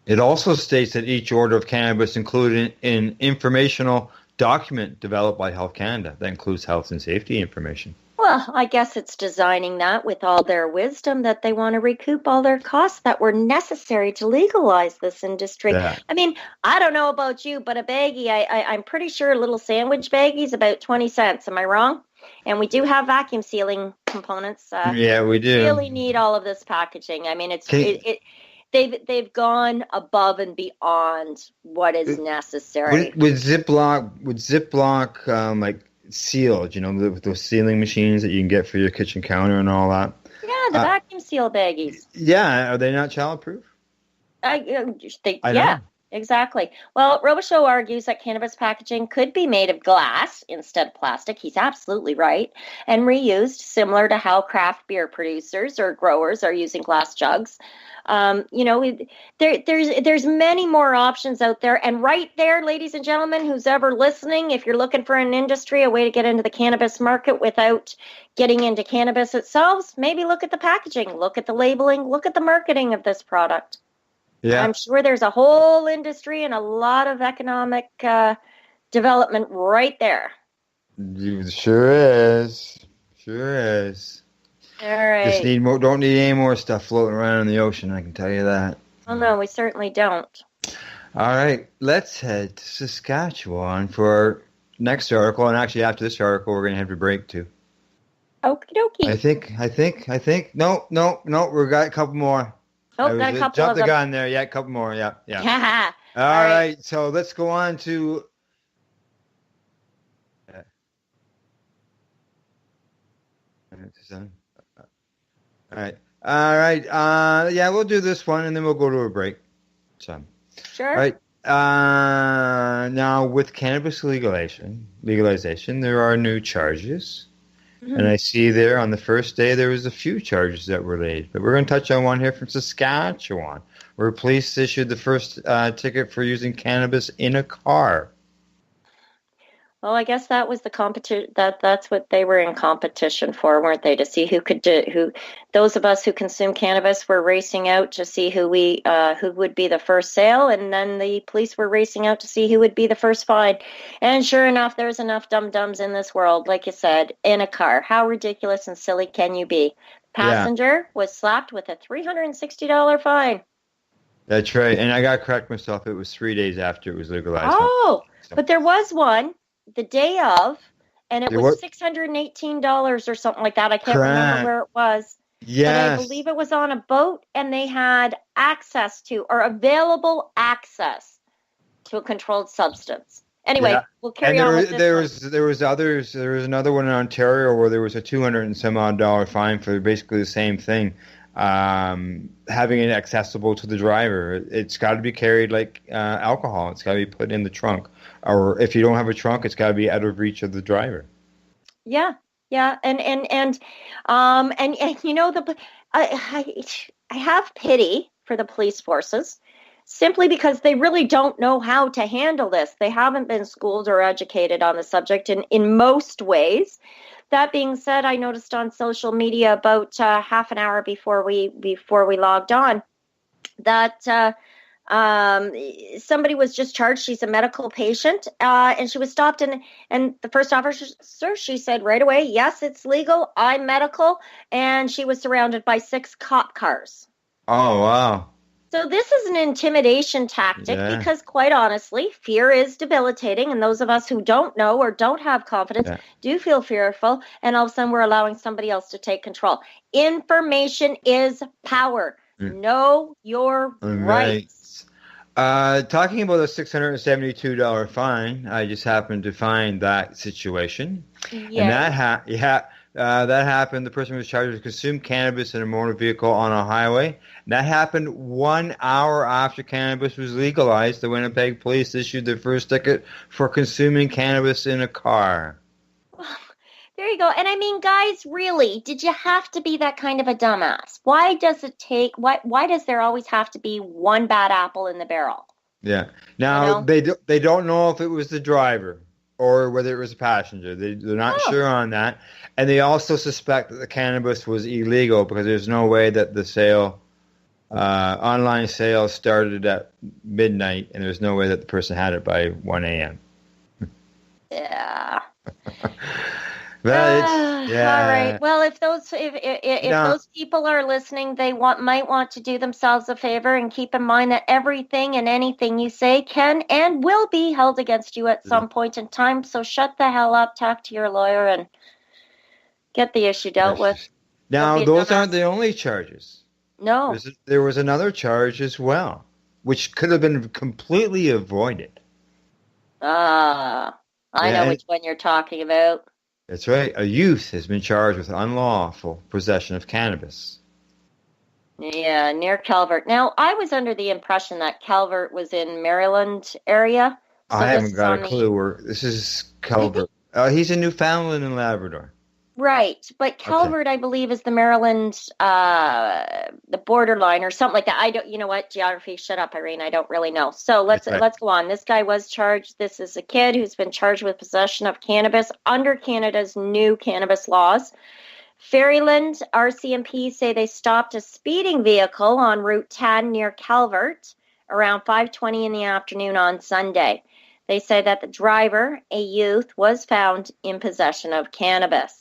It also states that each order of cannabis included an informational document developed by Health Canada that includes health and safety information. Well, I guess it's designing that with all their wisdom that they want to recoup all their costs that were necessary to legalize this industry. Yeah. I mean, I don't know about you, but a baggie, I'm pretty sure a little sandwich baggie is about 20 cents. Am I wrong? And we do have vacuum sealing components. Yeah, we do. Really need all of this packaging. I mean, they've gone above and beyond what is necessary. With Ziploc, like sealed, with those sealing machines that you can get for your kitchen counter and all that. Yeah, the vacuum seal baggies. Yeah, are they not childproof? Yeah. Exactly. Well, Robichaud argues that cannabis packaging could be made of glass instead of plastic. He's absolutely right. And reused, similar to how craft beer producers or growers are using glass jugs. There's many more options out there. And right there, ladies and gentlemen, who's ever listening, if you're looking for an industry, a way to get into the cannabis market without getting into cannabis itself, maybe look at the packaging, look at the labeling, look at the marketing of this product. Yeah. I'm sure there's a whole industry and a lot of economic development right there. Sure is. Sure is. All right. Don't need any more stuff floating around in the ocean, I can tell you that. Oh, no, we certainly don't. All right, let's head to Saskatchewan for our next article. And actually, after this article, we're going to have to break too. Okie dokie. I think. No, we've got a couple more. Oh, got a couple Jump of the them. gun there. Yeah, a couple more. Yeah. All right. right. So let's go on to. All right. Yeah, we'll do this one and then we'll go to a break. So. Sure. All right. Now with cannabis legalization, there are new charges. Mm-hmm. And I see there on the first day there was a few charges that were laid. But we're going to touch on one here from Saskatchewan, where police issued the first ticket for using cannabis in a car. Well, I guess that was the competition. That's what they were in competition for, weren't they? To see who could do. Those of us who consume cannabis were racing out to see who would be the first sale, and then the police were racing out to see who would be the first fine. And sure enough, there's enough dum-dums in this world, like you said, in a car. How ridiculous and silly can you be? Passenger was slapped with a $360 fine. That's right, and I got to correct myself. It was 3 days after it was legalized. Oh, but there was one the day of, and it was $618 or something like that. I can't remember where it was. Yes. But I believe it was on a boat, and they had access to, or available access to a controlled substance. Anyway, Yeah. we'll carry And on with this there was others. There was another one in Ontario where there was a $200 and some odd fine for basically the same thing, having it accessible to the driver. It's got to be carried like alcohol. It's got to be put in the trunk, or if you don't have a trunk, it's got to be out of reach of the driver. Yeah, and you know I have pity for the police forces, simply because they really don't know how to handle this. They haven't been schooled or educated on the subject in most ways. That being said, I noticed on social media about half an hour before we logged on that somebody was just charged. She's a medical patient, and she was stopped, and the first officer, she said right away, yes, it's legal, I'm medical, and she was surrounded by 6 cop cars. Oh, wow. So this is an intimidation tactic because, quite honestly, fear is debilitating, and those of us who don't know or don't have confidence do feel fearful, and all of a sudden we're allowing somebody else to take control. Information is power. Know your rights. Talking about a $672 fine, I just happened to find that situation. And that happened. The person was charged with consumed cannabis in a motor vehicle on a highway. That happened 1 hour after cannabis was legalized. The Winnipeg police issued their first ticket for consuming cannabis in a car. There you go. And I mean, guys, really, did you have to be that kind of a dumbass? Why does there always have to be one bad apple in the barrel? Yeah. Now, they don't know if it was the driver or whether it was a passenger. They're not sure on that. And they also suspect that the cannabis was illegal because there's no way that the sale, online sale, started at midnight, and there's no way that the person had it by 1 a.m. Yeah. All right. Well, if those people are listening, they might want to do themselves a favor and keep in mind that everything and anything you say can and will be held against you at some point in time. So shut the hell up, talk to your lawyer, and get the issue dealt with. Now, those aren't the only charges. No. There was another charge as well, which could have been completely avoided. I know which one you're talking about. That's right. A youth has been charged with unlawful possession of cannabis. Yeah, near Calvert. Now, I was under the impression that Calvert was in Maryland area. So I haven't got a clue where this is Calvert. He's in Newfoundland and Labrador. Right, but Calvert, I believe, is the Maryland, the borderline or something like that. I don't, you know what, geography, shut up, Irene, I don't really know. So let's go on. This guy was charged. This is a kid who's been charged with possession of cannabis under Canada's new cannabis laws. Fairyland RCMP say they stopped a speeding vehicle on Route 10 near Calvert around 5:20 in the afternoon on Sunday. They say that the driver, a youth, was found in possession of cannabis.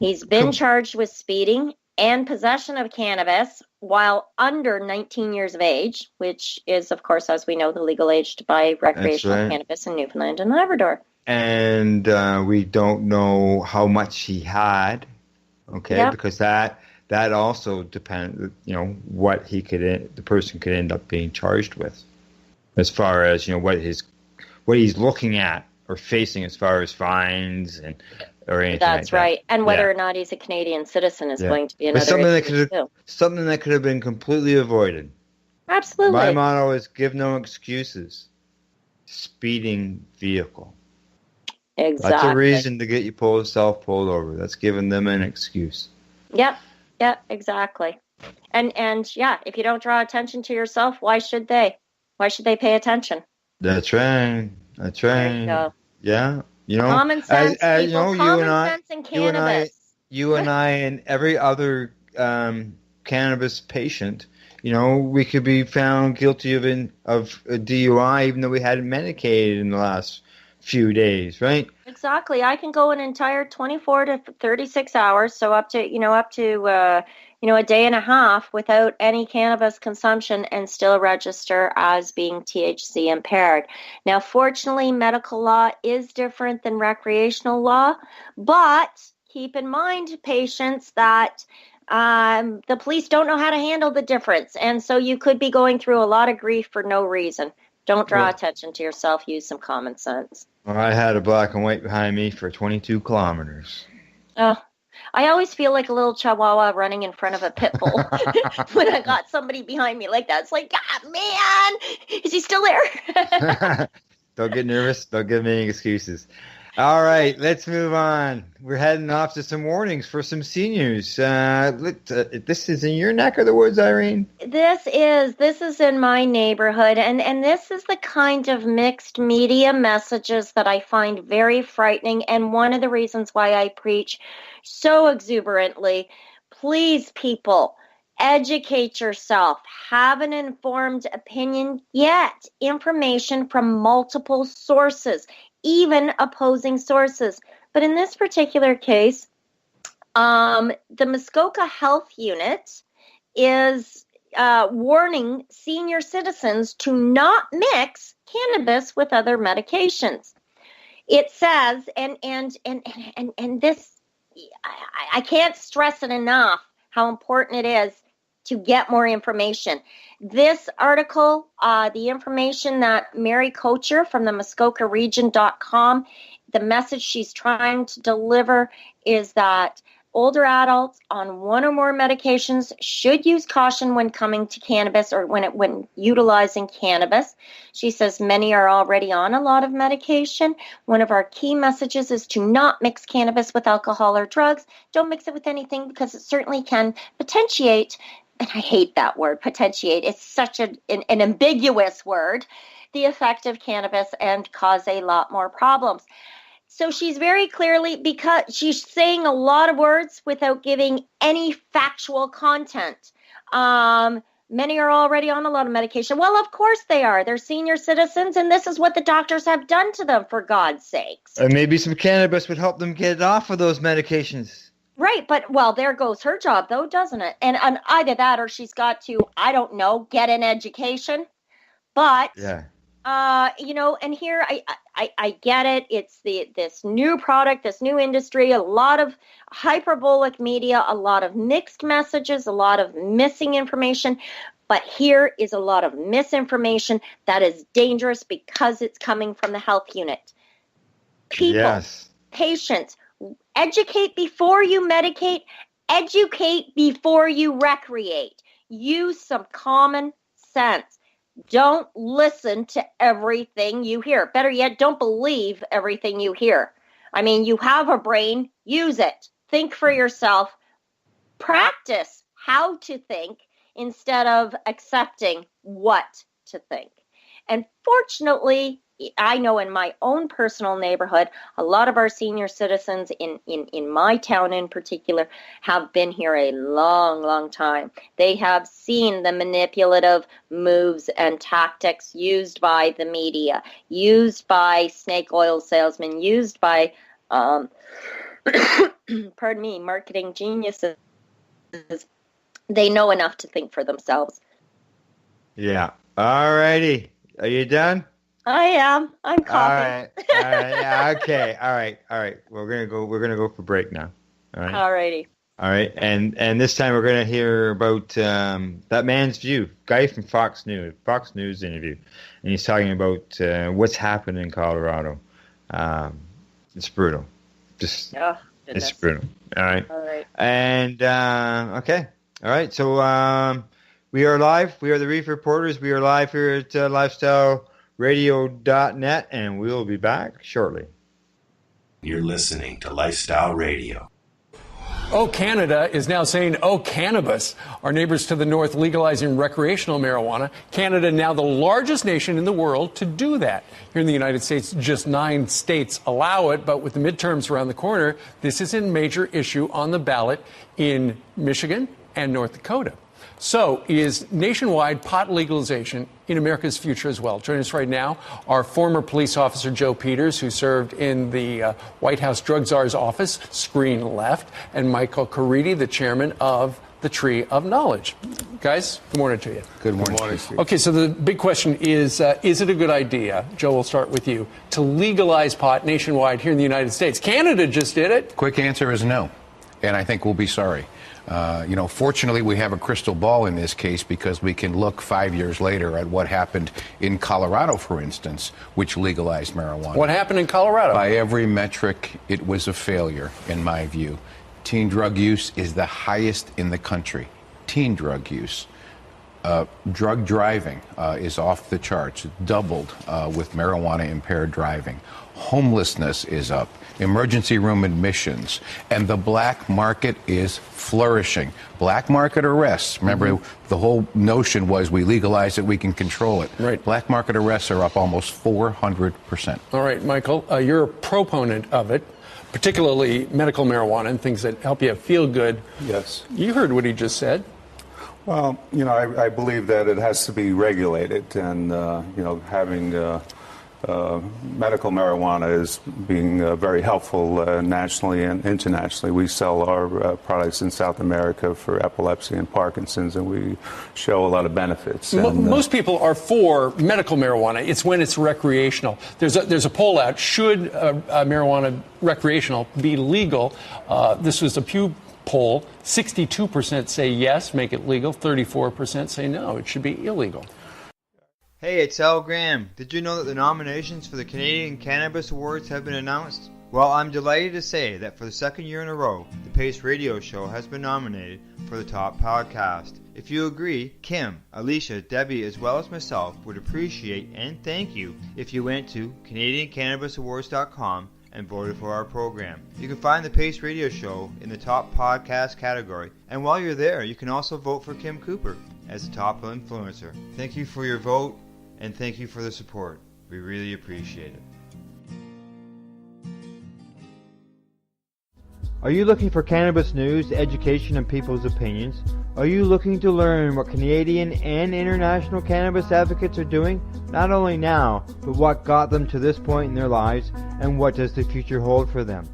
He's been charged with speeding and possession of cannabis while under 19 years of age, which is, of course, as we know, the legal age to buy recreational cannabis in Newfoundland and Labrador. And we don't know how much he had, because that also depends, what the person could end up being charged with, as far as what he's looking at or facing as far as fines and. That's right. And whether or not he's a Canadian citizen is going to be another issue too. Something that could have been completely avoided. Absolutely. My motto is give no excuses. Speeding vehicle. Exactly. That's a reason to get you pulled over. That's giving them an excuse. Yep, exactly. And if you don't draw attention to yourself, why should they? Why should they pay attention? That's right. There you go. Yeah. Common sense, people. Common sense and cannabis. You and I and every other cannabis patient, we could be found guilty of a DUI even though we hadn't medicated in the last few days, right? Exactly. I can go an entire 24 to 36 hours, so up to a day and a half without any cannabis consumption and still register as being THC impaired. Now, fortunately, medical law is different than recreational law, but keep in mind, patients, that the police don't know how to handle the difference, and so you could be going through a lot of grief for no reason. Don't draw attention to yourself. Use some common sense. Well, I had a black and white behind me for 22 kilometers. Oh, I always feel like a little chihuahua running in front of a pit bull when I got somebody behind me like that. It's like, God, man, is he still there? Don't get nervous. Don't give me any excuses. All right, let's move on. We're heading off to some warnings for some seniors. This is in your neck of the woods, Irene? This is in my neighborhood, and this is the kind of mixed media messages that I find very frightening, and one of the reasons why I preach so exuberantly. Please, people, educate yourself. Have an informed opinion. Get information from multiple sources, even opposing sources. But in this particular case, the Muskoka Health Unit is warning senior citizens to not mix cannabis with other medications. It says, and this, I can't stress it enough how important it is to get more information. This article, the information that Mary Kocher from the MuskokaRegion.com, the message she's trying to deliver is that older adults on one or more medications should use caution when coming to cannabis or when utilizing cannabis. She says many are already on a lot of medication. One of our key messages is to not mix cannabis with alcohol or drugs. Don't mix it with anything because it certainly can potentiate, and I hate that word, potentiate. It's such an ambiguous word, the effect of cannabis and cause a lot more problems. So she's very clearly, because she's saying a lot of words without giving any factual content. Many are already on a lot of medication. Well, of course they are. They're senior citizens, and this is what the doctors have done to them, for God's sakes. And maybe some cannabis would help them get off of those medications. Right, but, well, there goes her job, though, doesn't it? And either that or she's got to, I don't know, get an education. But, yeah. And here I get it. It's this new product, this new industry, a lot of hyperbolic media, a lot of mixed messages, a lot of missing information. But here is a lot of misinformation that is dangerous because it's coming from the health unit. People, yes. Patients, educate before you medicate, educate before you recreate. Use some common sense. Don't listen to everything you hear. Better yet, don't believe everything you hear. I mean, you have a brain, use it. Think for yourself. Practice how to think instead of accepting what to think. And fortunately, I know in my own personal neighborhood, a lot of our senior citizens in my town in particular have been here a long, long time. They have seen the manipulative moves and tactics used by the media, used by snake oil salesmen, used by, marketing geniuses. They know enough to think for themselves. Yeah. All righty. Are you done? I am. I'm coughing. All right. Yeah, okay. All right. We're gonna go for break now. All right. Alrighty. All right. And this time we're gonna hear about that man's view, guy from Fox News interview, and he's talking about what's happened in Colorado. It's brutal. It's brutal. All right. All right. And okay. All right. So we are live. We are the Reefer Reporters. We are live here at LifestyleRadio.net, and we'll be back shortly. You're listening to Lifestyle Radio. Oh, Canada is now saying, oh, cannabis. Our neighbors to the north legalizing recreational marijuana. Canada now the largest nation in the world to do that. Here in the United States, just 9 states allow it, but with the midterms around the corner, this is a major issue on the ballot in Michigan and North Dakota. So is nationwide pot legalization in America's future as well? Joining us right now, our former police officer, Joe Peters, who served in the White House Drug Czar's office, screen left, and Michael Caridi, the chairman of the Tree of Knowledge. Guys, good morning to you. Good morning. Okay, so the big question is it a good idea, Joe, we'll start with you, to legalize pot nationwide here in the United States? Canada just did it. Quick answer is no, and I think we'll be sorry. Fortunately, we have a crystal ball in this case because we can look 5 years later at what happened in Colorado, for instance, which legalized marijuana. What happened in Colorado? By every metric, it was a failure, in my view. Teen drug use is the highest in the country. Teen drug use. Drug driving is off the charts, doubled with marijuana-impaired driving. Homelessness is up. Emergency room admissions, and the black market is flourishing. Black market arrests, remember, the whole notion was we legalize it, we can control it. Right. Black market arrests are up almost 400%. All right, Michael, you're a proponent of it, particularly medical marijuana and things that help you feel good. Yes. You heard what he just said. Well, I believe that it has to be regulated, and, having medical marijuana is being very helpful nationally and internationally. We sell our products in South America for epilepsy and Parkinson's, and we show a lot of benefits. Most people are for medical marijuana. It's when it's recreational. There's a poll out. Should marijuana recreational be legal? This was a Pew poll. 62% say yes, make it legal. 34% say no, it should be illegal. Hey, it's Al Graham. Did you know that the nominations for the Canadian Cannabis Awards have been announced? Well, I'm delighted to say that for the second year in a row, the Pace Radio Show has been nominated for the top podcast. If you agree, Kim, Alicia, Debbie, as well as myself would appreciate and thank you if you went to CanadianCannabisAwards.com and voted for our program. You can find the Pace Radio Show in the top podcast category, and while you're there, you can also vote for Kim Cooper as the top influencer. Thank you for your vote, and thank you for the support. We really appreciate it. Are you looking for cannabis news, education, and people's opinions? Are you looking to learn what Canadian and international cannabis advocates are doing, not only now, but what got them to this point in their lives, and what does the future hold for them?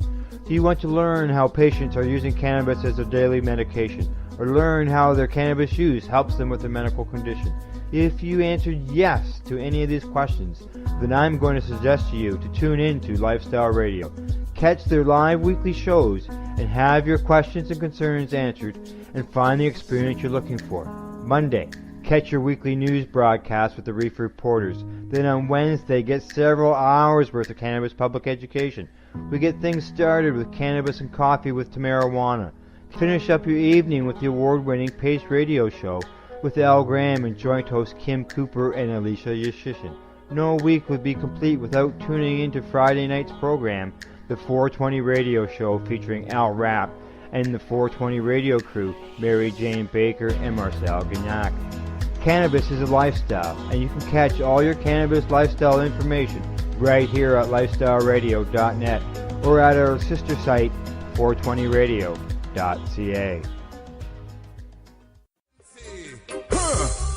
Do you want to learn how patients are using cannabis as a daily medication, or learn how their cannabis use helps them with their medical condition? If you answered yes to any of these questions, then I'm going to suggest to you to tune in to Lifestyle Radio. Catch their live weekly shows and have your questions and concerns answered and find the experience you're looking for. Monday, catch your weekly news broadcast with the Reefer Reporters. Then on Wednesday, get several hours worth of cannabis public education. We get things started with Cannabis and Coffee with Tamarijuana. Finish up your evening with the award-winning Pace Radio Show with Al Graham and joint host Kim Cooper and Alicia Yashishin. No week would be complete without tuning into Friday night's program, the 420 Radio Show featuring Al Rapp and the 420 Radio crew, Mary Jane Baker and Marcel Gagnac. Cannabis is a lifestyle, and you can catch all your cannabis lifestyle information right here at lifestyleradio.net or at our sister site, 420radio.ca.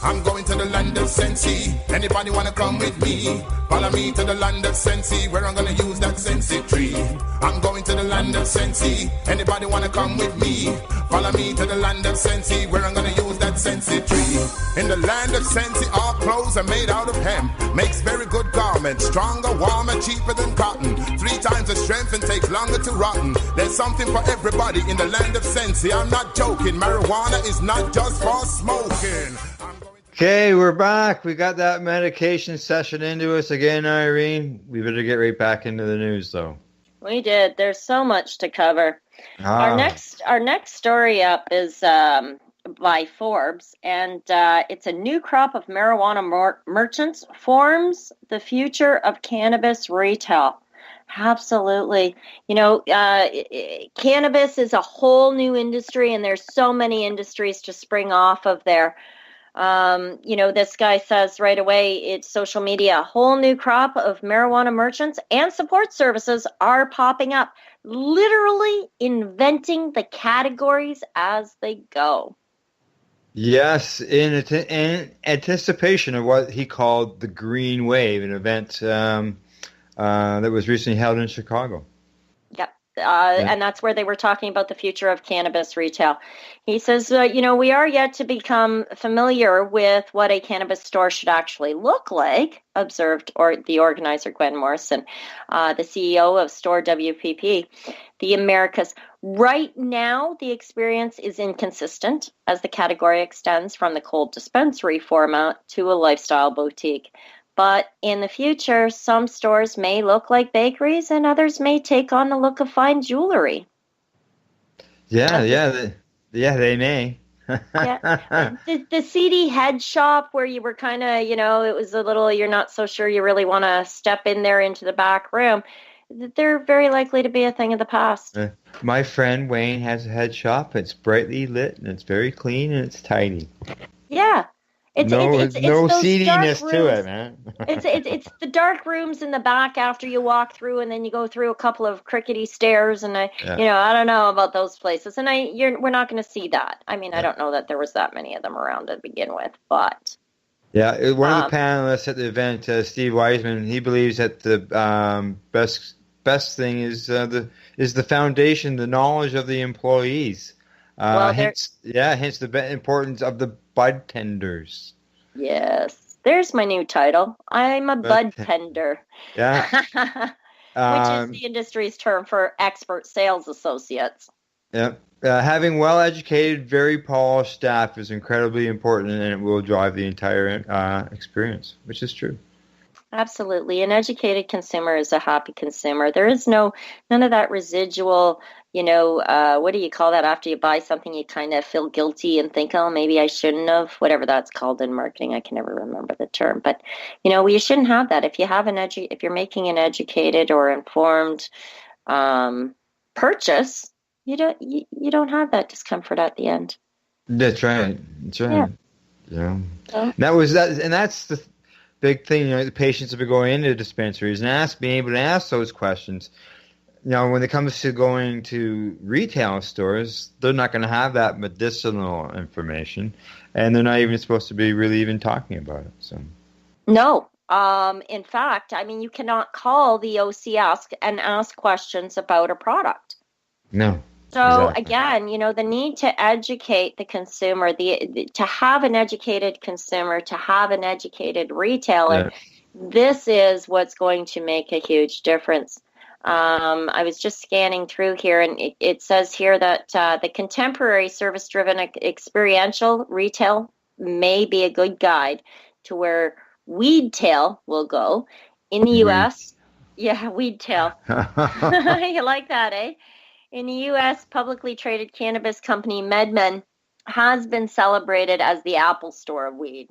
I'm going to the land of Sensi. Anybody wanna come with me? Follow me to the land of Sensi, where I'm gonna use that Sensi tree. I'm going to the land of Sensi. Anybody wanna come with me? Follow me to the land of Sensi, where I'm gonna use that Sensi tree. In the land of Sensi, all clothes are made out of hemp. Makes very good garments, stronger, warmer, cheaper than cotton. 3 times the strength and takes longer to rotten. There's something for everybody in the land of Sensi. I'm not joking. Marijuana is not just for smoking. Okay, we're back. We got that medication session into us again, Irene. We better get right back into the news, though. We did. There's so much to cover. Our next story up is by Forbes, and it's a new crop of marijuana merchants forms the future of cannabis retail. Absolutely. Cannabis is a whole new industry, and there's so many industries to spring off of there. This guy says right away, it's social media. A whole new crop of marijuana merchants and support services are popping up, literally inventing the categories as they go. Yes, in anticipation of what he called the Green Wave, an event that was recently held in Chicago. Yep. And that's where they were talking about the future of cannabis retail. He says, we are yet to become familiar with what a cannabis store should actually look like, observed the organizer, Gwen Morrison, the CEO of Store WPP, the Americas. Right now, the experience is inconsistent as the category extends from the cold dispensary format to a lifestyle boutique. But in the future, some stores may look like bakeries and others may take on the look of fine jewelry. They may. The seedy head shop where you were kind of, it was a little, you're not so sure you really want to step in there into the back room. They're very likely to be a thing of the past. My friend Wayne has a head shop. It's brightly lit and it's very clean and it's tidy. Yeah. It's no those seediness dark to rooms. it, man. It's the dark rooms in the back after you walk through, and then you go through a couple of crickety stairs, and I don't know about those places, and we're not going to see that. I mean, I don't know that there was that many of them around to begin with, but one of the panelists at the event, Steve Wiseman, he believes that the best thing is the foundation, the knowledge of the employees. Hence the importance of the bud tenders. Yes, there's my new title. I'm a bud tender. Yeah. Which is the industry's term for expert sales associates. Yeah. Having well-educated, very polished staff is incredibly important, and it will drive the entire experience, which is true. Absolutely. An educated consumer is a happy consumer. There is none of that residual, what do you call that? After you buy something, you kind of feel guilty and think, oh, maybe I shouldn't have, whatever that's called in marketing. I can never remember the term. But, you shouldn't have that. If you have if you're making an educated or informed purchase, you don't have that discomfort at the end. That's right. That's right. Yeah. That's the big thing, the patients have been going into dispensaries and being able to ask those questions. When it comes to going to retail stores, they're not going to have that medicinal information, and they're not even supposed to be really even talking about it. So, no. In fact, you cannot call the OCS and ask questions about a product. No. So exactly. Again, the need to educate the consumer, to have an educated consumer, to have an educated retailer, this is what's going to make a huge difference. I was just scanning through here, and it says here that the contemporary service-driven experiential retail may be a good guide to where weedtail will go in the U.S. Yeah, weedtail. You like that, eh? In the U.S., publicly traded cannabis company MedMen has been celebrated as the Apple Store of weed.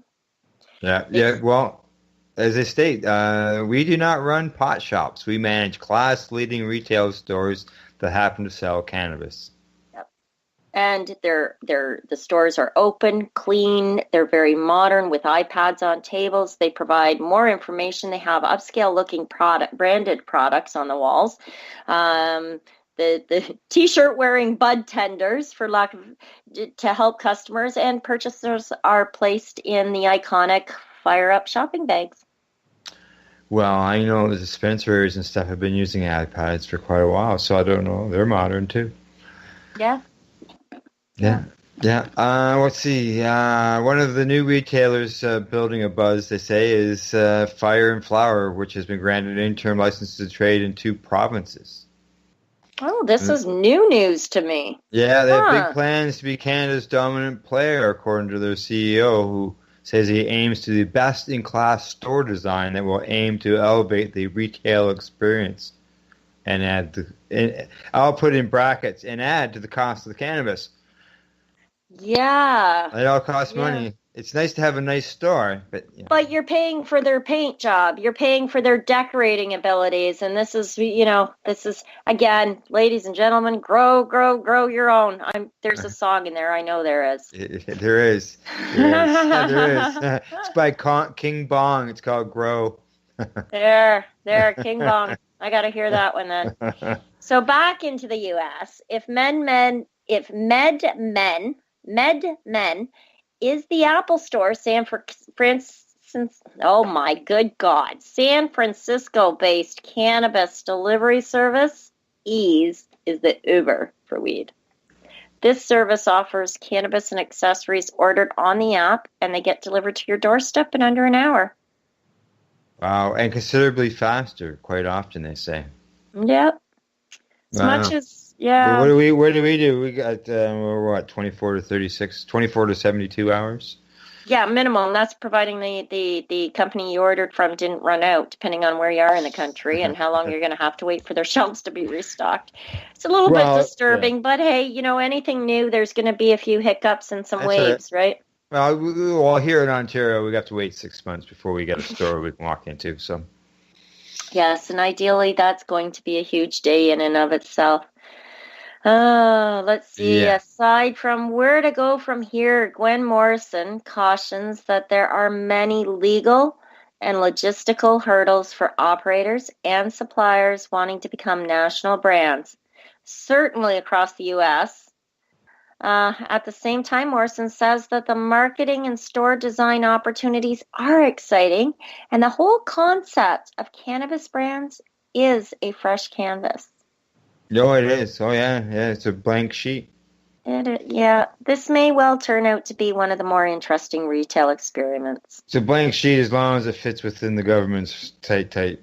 Yeah. Well, as they state, we do not run pot shops. We manage class-leading retail stores that happen to sell cannabis. Yep. And the stores are open, clean. They're very modern with iPads on tables. They provide more information. They have upscale-looking branded products on the walls. The T-shirt wearing bud tenders to help customers, and purchasers are placed in the iconic fire up shopping bags. Well, I know the dispensaries and stuff have been using iPads for quite a while, so I don't know. They're modern too. Yeah. Let's see. One of the new retailers building a buzz, they say, is Fire and Flower, which has been granted an interim license to trade in 2 provinces. Oh, this is new news to me. Yeah, they have big plans to be Canada's dominant player, according to their CEO, who says he aims to the best-in-class store design that will aim to elevate the retail experience. And I'll put in brackets, and add to the cost of the cannabis. Yeah. It all costs money. It's nice to have a nice store, but... But you're paying for their paint job. You're paying for their decorating abilities. And this is, again, ladies and gentlemen, grow your own. There's a song in there. I know there is. There is. There is. It's by King Bong. It's called Grow. There, King Bong. I got to hear that one then. So back into the U.S. If MedMen is the Apple Store, San Francisco-based cannabis delivery service, Ease, is the Uber for weed. This service offers cannabis and accessories ordered on the app, and they get delivered to your doorstep in under an hour. Wow, and considerably faster, quite often, they say. Yep. As much as, yeah. What do we do? We got, we're what, 24 to 72 hours? Yeah, minimum. That's providing the company you ordered from didn't run out, depending on where you are in the country and how long you're going to have to wait for their shelves to be restocked. It's a little bit disturbing, but hey, you know, anything new, there's going to be a few hiccups and some waves, right? Well, here in Ontario, we have to wait 6 months before we get a store we can walk into. So, yes, and ideally, that's going to be a huge day in and of itself. Let's see. Yeah. Aside from where to go from here, Gwen Morrison cautions that there are many legal and logistical hurdles for operators and suppliers wanting to become national brands, certainly across the U.S. At the same time, Morrison says that the marketing and store design opportunities are exciting, and the whole concept of cannabis brands is a fresh canvas. No, it is. Oh, yeah. Yeah, it's a blank sheet. Yeah, this may well turn out to be one of the more interesting retail experiments. It's a blank sheet as long as it fits within the government's tight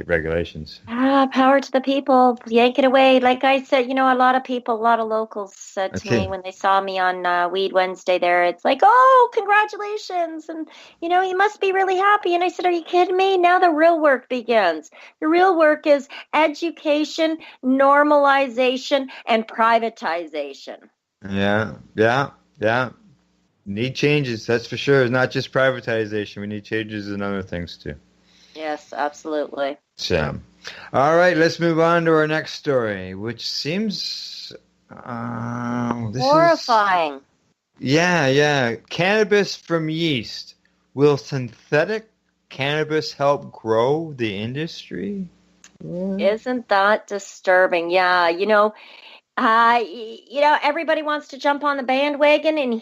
regulations. Power to the people. Yank it away. Like I said, you know, a lot of locals said to me when they saw me on Weed Wednesday there, it's like, oh, congratulations. And, you know, you must be really happy. And I said, are you kidding me? Now the real work begins. The real work is education, normalization, and privatization. Yeah. Need changes, that's for sure. It's not just privatization. We need changes in other things, too. Yes, absolutely. So, all right, let's move on to our next story, which seems horrifying. Yeah. Cannabis from yeast. Will synthetic cannabis help grow the industry? Isn't that disturbing? Yeah, everybody wants to jump on the bandwagon, and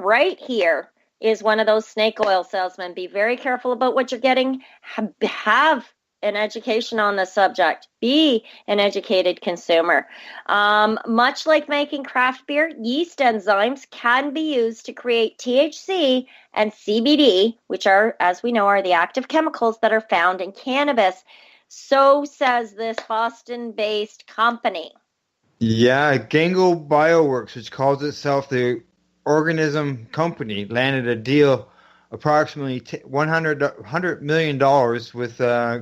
right here is one of those snake oil salesmen. Be very careful about what you're getting. Have an education on the subject. Be an educated consumer. Much like making craft beer, yeast enzymes can be used to create THC and CBD, which are, as we know, are the active chemicals that are found in cannabis. So says this Boston-based company. Yeah, Gango Bioworks, which calls itself the organism company, landed a deal approximately $100 million with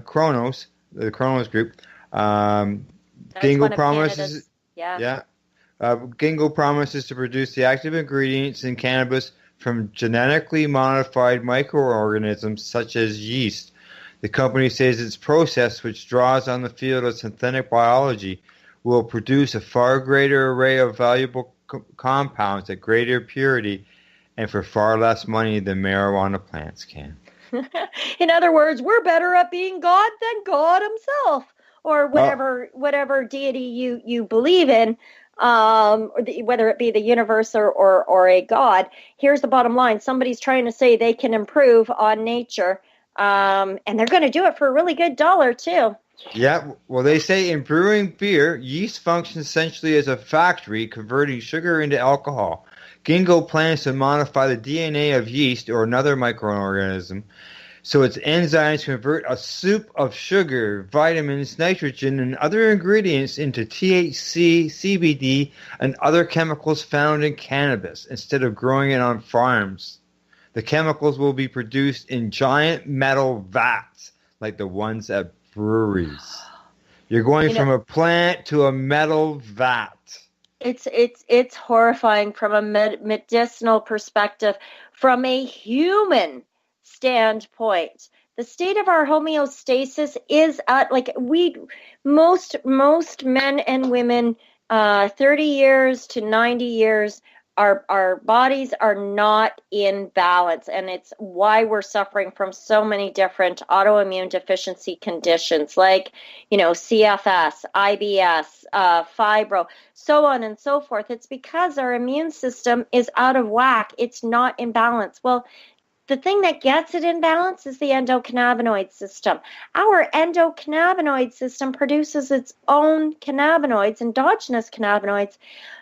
Kronos, the Kronos Group. Gango promises, Gango promises to produce the active ingredients in cannabis from genetically modified microorganisms such as yeast. The company says its process, which draws on the field of synthetic biology, will produce a far greater array of valuable compounds at greater purity and for far less money than marijuana plants can. In other words, we're better at being God than God himself, or whatever deity you believe in, whether it be the universe or a God. Here's the bottom line. Somebody's trying to say they can improve on nature, and they're going to do it for a really good dollar, too. Yeah, well, they say in brewing beer, yeast functions essentially as a factory converting sugar into alcohol. Ginkgo plans to modify the DNA of yeast or another microorganism so its enzymes convert a soup of sugar, vitamins, nitrogen, and other ingredients into THC, CBD, and other chemicals found in cannabis instead of growing it on farms. The chemicals will be produced in giant metal vats like the ones at breweries. You're going from a plant to a metal vat. It's horrifying from a medicinal perspective. From a human standpoint, the state of our homeostasis is at most men and women 30 years to 90 years. Our bodies are not in balance, and it's why we're suffering from so many different autoimmune deficiency conditions like, CFS, IBS, fibro, so on and so forth. It's because our immune system is out of whack. It's not in balance. Well, the thing that gets it in balance is the endocannabinoid system. Our endocannabinoid system produces its own cannabinoids, endogenous cannabinoids.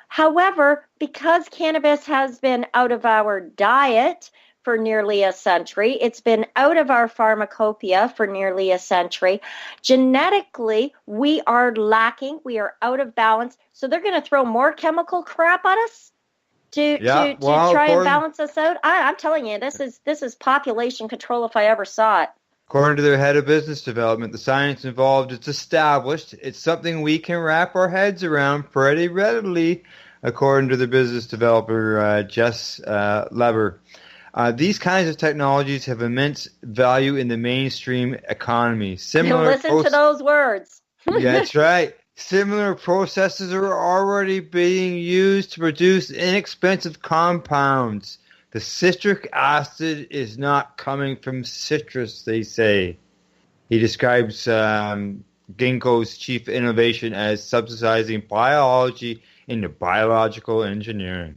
However, because cannabis has been out of our diet for nearly a century, it's been out of our pharmacopoeia for nearly a century, genetically, we are lacking, we are out of balance, so they're going to throw more chemical crap at us to try and balance us out. I'm telling you, this is population control if I ever saw it. According to their head of business development, the science involved is established. It's something we can wrap our heads around pretty readily, according to the business developer, Jess Leber. These kinds of technologies have immense value in the mainstream economy. Listen to those words. That's right. Similar processes are already being used to produce inexpensive compounds. The citric acid is not coming from citrus, they say. He describes Ginkgo's chief innovation as subsidizing biology into biological engineering.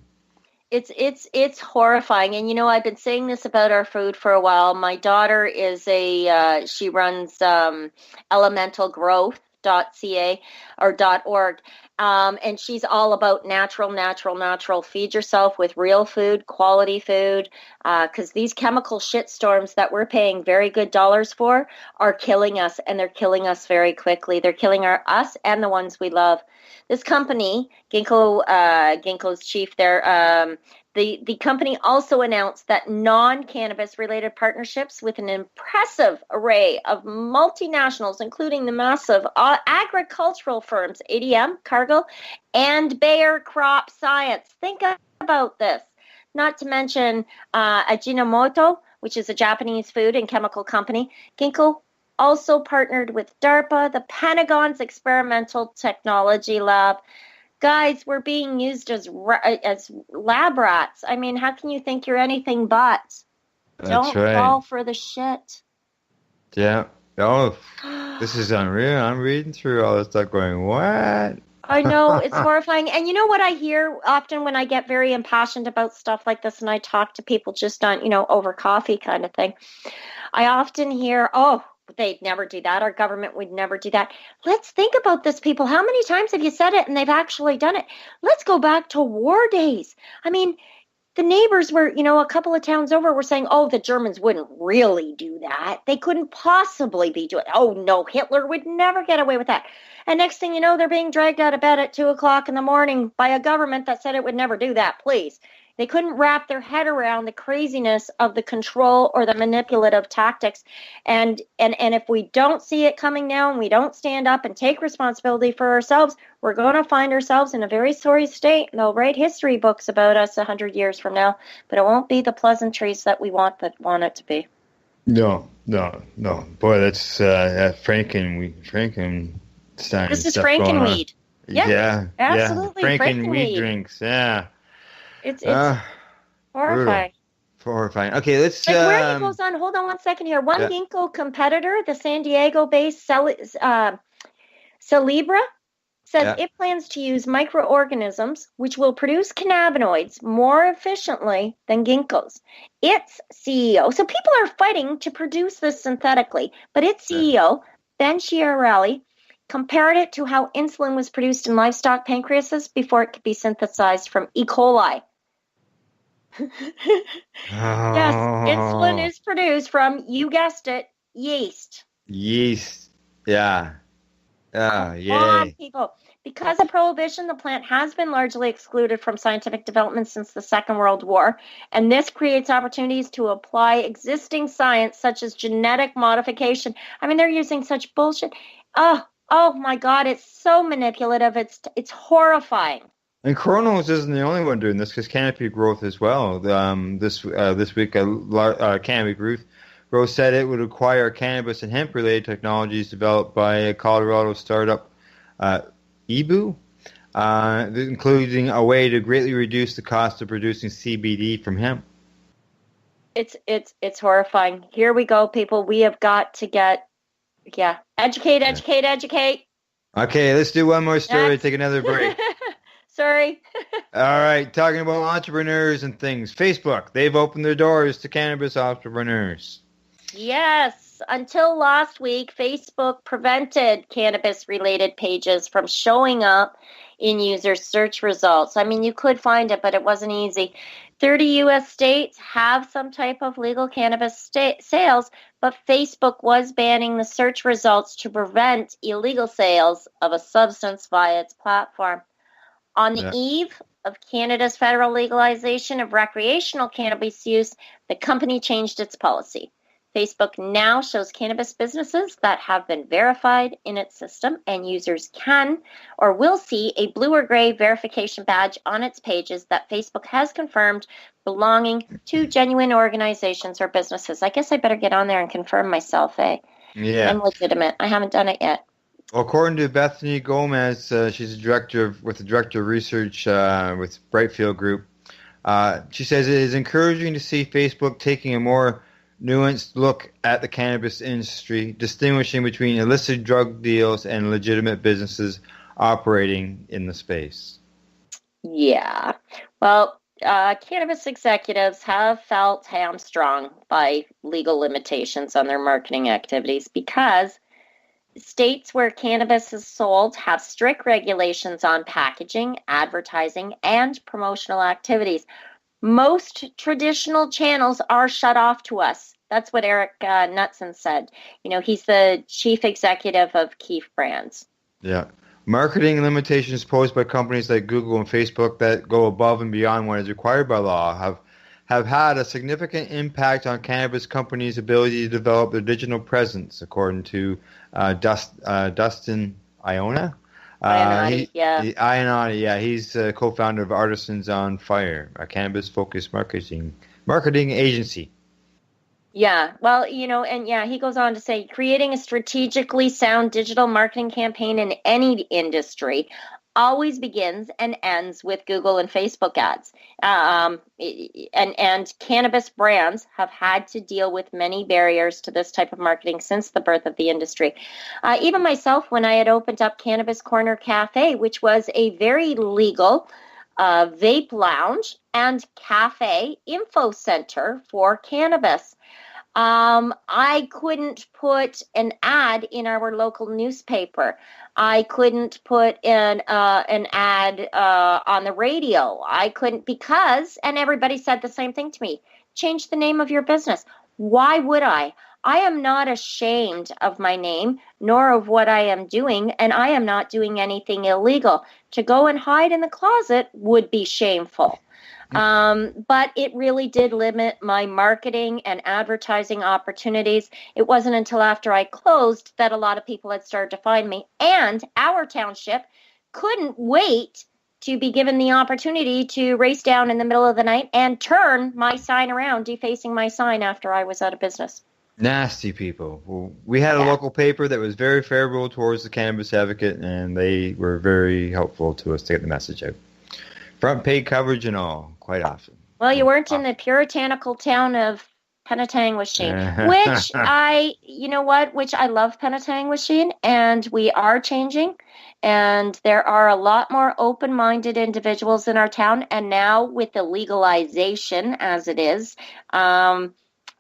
It's horrifying. And, I've been saying this about our food for a while. My daughter is she runs elementalgrowth.ca or .org. And she's all about natural. Feed yourself with real food, quality food, because these chemical shitstorms that we're paying very good dollars for are killing us, and they're killing us very quickly. They're killing us and the ones we love. This company, Ginkgo's chief there, the company also announced that non-cannabis related partnerships with an impressive array of multinationals, including the massive agricultural firms ADM, Cargill, and Bayer Crop Science. Think about this. Not to mention Ajinomoto, which is a Japanese food and chemical company. Ginkgo also partnered with DARPA, the Pentagon's Experimental Technology Lab. Guys, we're being used as lab rats. I mean, how can you think you're anything but? Don't fall for the shit. Yeah. Oh, this is unreal. I'm reading through all this stuff going, what? I know, it's horrifying. And you know what I hear often when I get very impassioned about stuff like this and I talk to people just on, over coffee kind of thing. I often hear, they'd never do that. Our government would never do that. Let's think about this, people. How many times have you said it and they've actually done it? Let's go back to war days. I mean, the neighbors were, a couple of towns over were saying, the Germans wouldn't really do that. They couldn't possibly be doing it. Oh, no, Hitler would never get away with that. And next thing you know, they're being dragged out of bed at 2 o'clock in the morning by a government that said it would never do that, please. They couldn't wrap their head around the craziness of the control or the manipulative tactics. And if we don't see it coming now and we don't stand up and take responsibility for ourselves, we're going to find ourselves in a very sorry state. And they'll write history books about us 100 years from now, but it won't be the pleasantries that we want it to be. No. Boy, that's Frankenstein. This is Frankenweed. Yeah, absolutely. Frankenweed drinks. Yeah. It's horrifying. Horrifying. Okay, let's. Like where he goes on. Hold on one second here. One Ginkgo competitor, the San Diego-based Celebra, says it plans to use microorganisms which will produce cannabinoids more efficiently than Ginkgo's. Its CEO, so people are fighting to produce this synthetically, but its CEO, Ben Chiarelli, compared it to how insulin was produced in livestock pancreases before it could be synthesized from E. coli. Yes, insulin is produced from, you guessed it, yeast. Yeast, yeah. Yay. People. Because of prohibition, the plant has been largely excluded from scientific development since the Second World War, and this creates opportunities to apply existing science such as genetic modification. I mean, they're using such bullshit. Oh my God, it's so manipulative. It's horrifying. And Cronos isn't the only one doing this, because Canopy Growth as well. This week, Canopy Growth said it would acquire cannabis and hemp-related technologies developed by a Colorado startup, Ebu, including a way to greatly reduce the cost of producing CBD from hemp. It's horrifying. Here we go, people. We have got to get educate. Okay, let's do one more story. Take another break. Sorry. All right, talking about entrepreneurs and things. Facebook, they've opened their doors to cannabis entrepreneurs. Yes. Until last week, Facebook prevented cannabis-related pages from showing up in user search results. I mean, you could find it, but it wasn't easy. 30 U.S. states have some type of legal cannabis sales, but Facebook was banning the search results to prevent illegal sales of a substance via its platform. On the eve of Canada's federal legalization of recreational cannabis use, the company changed its policy. Facebook now shows cannabis businesses that have been verified in its system, and users can or will see a blue or gray verification badge on its pages that Facebook has confirmed belonging to genuine organizations or businesses. I guess I better get on there and confirm myself, eh? Yeah. I'm legitimate. I haven't done it yet. Well, according to Bethany Gomez, she's the director of research with Brightfield Group. She says it is encouraging to see Facebook taking a more nuanced look at the cannabis industry, distinguishing between illicit drug deals and legitimate businesses operating in the space. Yeah. Well, cannabis executives have felt hamstrung by legal limitations on their marketing activities because states where cannabis is sold have strict regulations on packaging, advertising, and promotional activities. Most traditional channels are shut off to us. That's what Eric Knutson said. You know, he's the chief executive of Keef Brands. Yeah. Marketing limitations posed by companies like Google and Facebook that go above and beyond what is required by law have had a significant impact on cannabis companies' ability to develop their digital presence, according to Dustin Iona. Ionati, yeah. He's co-founder of Artisans on Fire, a cannabis-focused marketing agency. Yeah, well, you know, and yeah, he goes on to say, creating a strategically sound digital marketing campaign in any industry always begins and ends with Google and Facebook ads. And cannabis brands have had to deal with many barriers to this type of marketing since the birth of the industry. Even myself, when I had opened up Cannabis Corner Cafe, which was a very legal vape lounge and cafe info center for cannabis, I couldn't put an ad in our local newspaper. I couldn't put in an ad on the radio. I couldn't because, and everybody said the same thing to me, change the name of your business. Why would I? I am not ashamed of my name, nor of what I am doing, and I am not doing anything illegal. To go and hide in the closet would be shameful. But it really did limit my marketing and advertising opportunities. It wasn't until after I closed that a lot of people had started to find me, and our township couldn't wait to be given the opportunity to race down in the middle of the night and turn my sign around, defacing my sign after I was out of business. Nasty people. Well, we had a local paper that was very favorable towards the Cannabis Advocate, and they were very helpful to us to get the message out. Front page coverage and all, quite often. Well, you weren't in the puritanical town of Penetangwisheen, which I love Penetangwisheen, and we are changing, and there are a lot more open-minded individuals in our town, and now with the legalization as it is,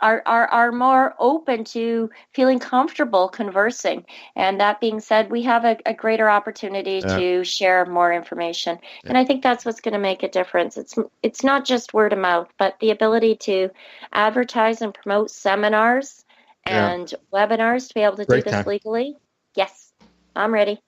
are more open to feeling comfortable conversing. And that being said, we have a greater opportunity to share more information. And I think that's what's going to make a difference. It's not just word of mouth, but the ability to advertise and promote seminars and webinars to be able to do this legally. Yes, I'm ready.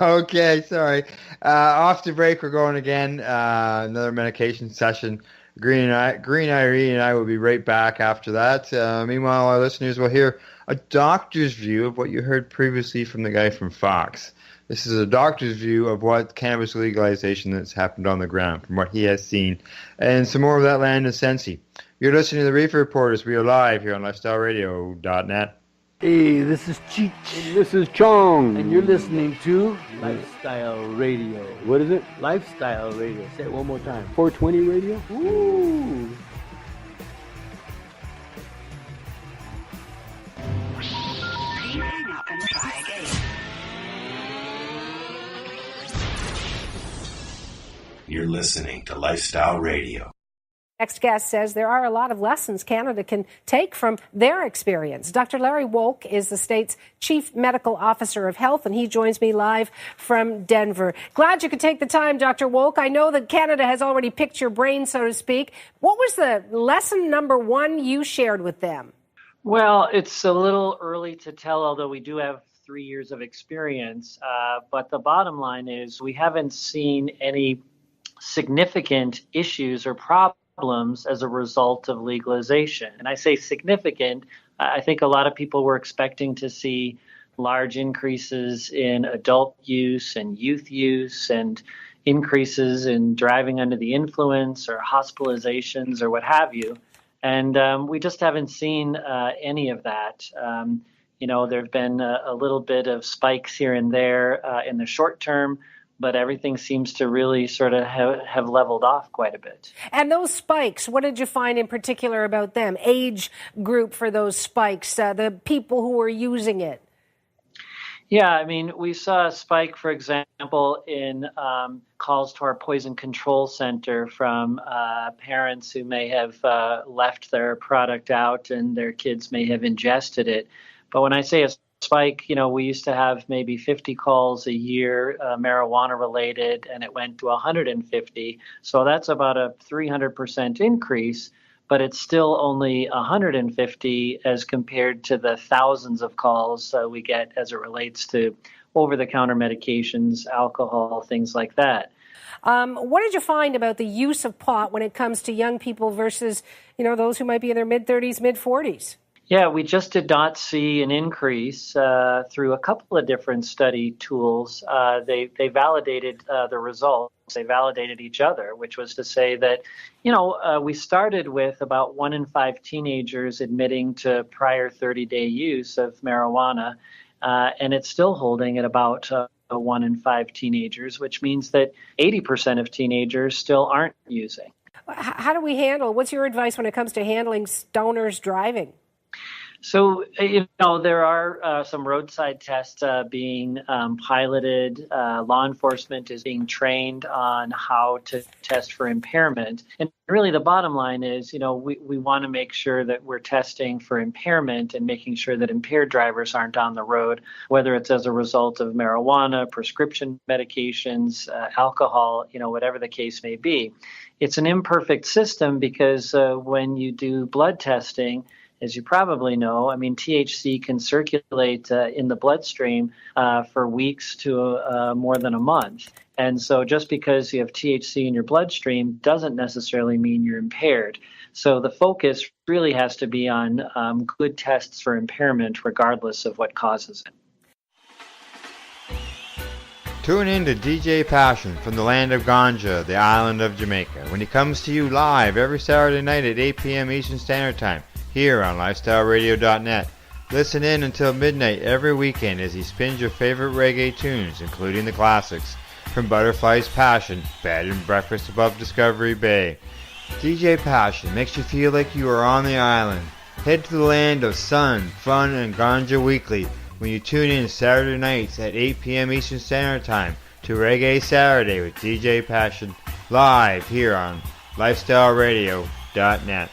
Okay, sorry. Off to break, we're going again. Another medication session. Green Irene and I will be right back after that. Meanwhile, our listeners will hear a doctor's view of what you heard previously from the guy from Fox. This is a doctor's view of what cannabis legalization that's happened on the ground, from what he has seen, and some more of that land in Sensi. You're listening to the Reefer Report as we are live here on LifestyleRadio.net. Hey, this is Cheech. And this is Chong. And you're listening to Lifestyle Radio. What is it? Lifestyle Radio. Say it one more time. 420 Radio? Ooh. Please hang up and try again. You're listening to Lifestyle Radio. Next guest says there are a lot of lessons Canada can take from their experience. Dr. Larry Wolk is the state's Chief Medical Officer of Health, and he joins me live from Denver. Glad you could take the time, Dr. Wolk. I know that Canada has already picked your brain, so to speak. What was the lesson number one you shared with them? Well, it's a little early to tell, although we do have 3 years of experience. But the bottom line is we haven't seen any significant issues or problems as a result of legalization. And I say significant, I think a lot of people were expecting to see large increases in adult use and youth use and increases in driving under the influence or hospitalizations or what have you. And we just haven't seen any of that. There have been a little bit of spikes here and there in the short term, but everything seems to really sort of have leveled off quite a bit. And those spikes, what did you find in particular about them? Age group for those spikes, the people who were using it? Yeah, I mean, we saw a spike, for example, in calls to our poison control center from parents who may have left their product out and their kids may have ingested it. But when I say a spike, we used to have maybe 50 calls a year, marijuana related, and it went to 150. So that's about a 300% increase, but it's still only 150 as compared to the thousands of calls we get as it relates to over-the-counter medications, alcohol, things like that. What did you find about the use of pot when it comes to young people versus, those who might be in their mid-30s, mid-40s? Yeah, we just did not see an increase through a couple of different study tools. They validated the results. They validated each other, which was to say that, we started with about 1 in 5 teenagers admitting to prior 30-day use of marijuana, and it's still holding at about 1 in 5 teenagers, which means that 80% of teenagers still aren't using. How do we handle? What's your advice when it comes to handling stoners driving? So, there are some roadside tests being piloted. Law enforcement is being trained on how to test for impairment. And really the bottom line is, we want to make sure that we're testing for impairment and making sure that impaired drivers aren't on the road, whether it's as a result of marijuana, prescription medications, alcohol, whatever the case may be. It's an imperfect system because when you do blood testing, as you probably know, THC can circulate in the bloodstream for weeks to more than a month. And so just because you have THC in your bloodstream doesn't necessarily mean you're impaired. So the focus really has to be on good tests for impairment, regardless of what causes it. Tune in to DJ Passion from the land of Ganja, the island of Jamaica, when he comes to you live every Saturday night at 8 p.m. Eastern Standard Time. Here on LifestyleRadio.net. Listen in until midnight every weekend as he spins your favorite reggae tunes, including the classics, from Butterfly's Passion, Bed and Breakfast above Discovery Bay. DJ Passion makes you feel like you are on the island. Head to the land of sun, fun, and ganja weekly when you tune in Saturday nights at 8 p.m. Eastern Standard Time to Reggae Saturday with DJ Passion, live here on LifestyleRadio.net.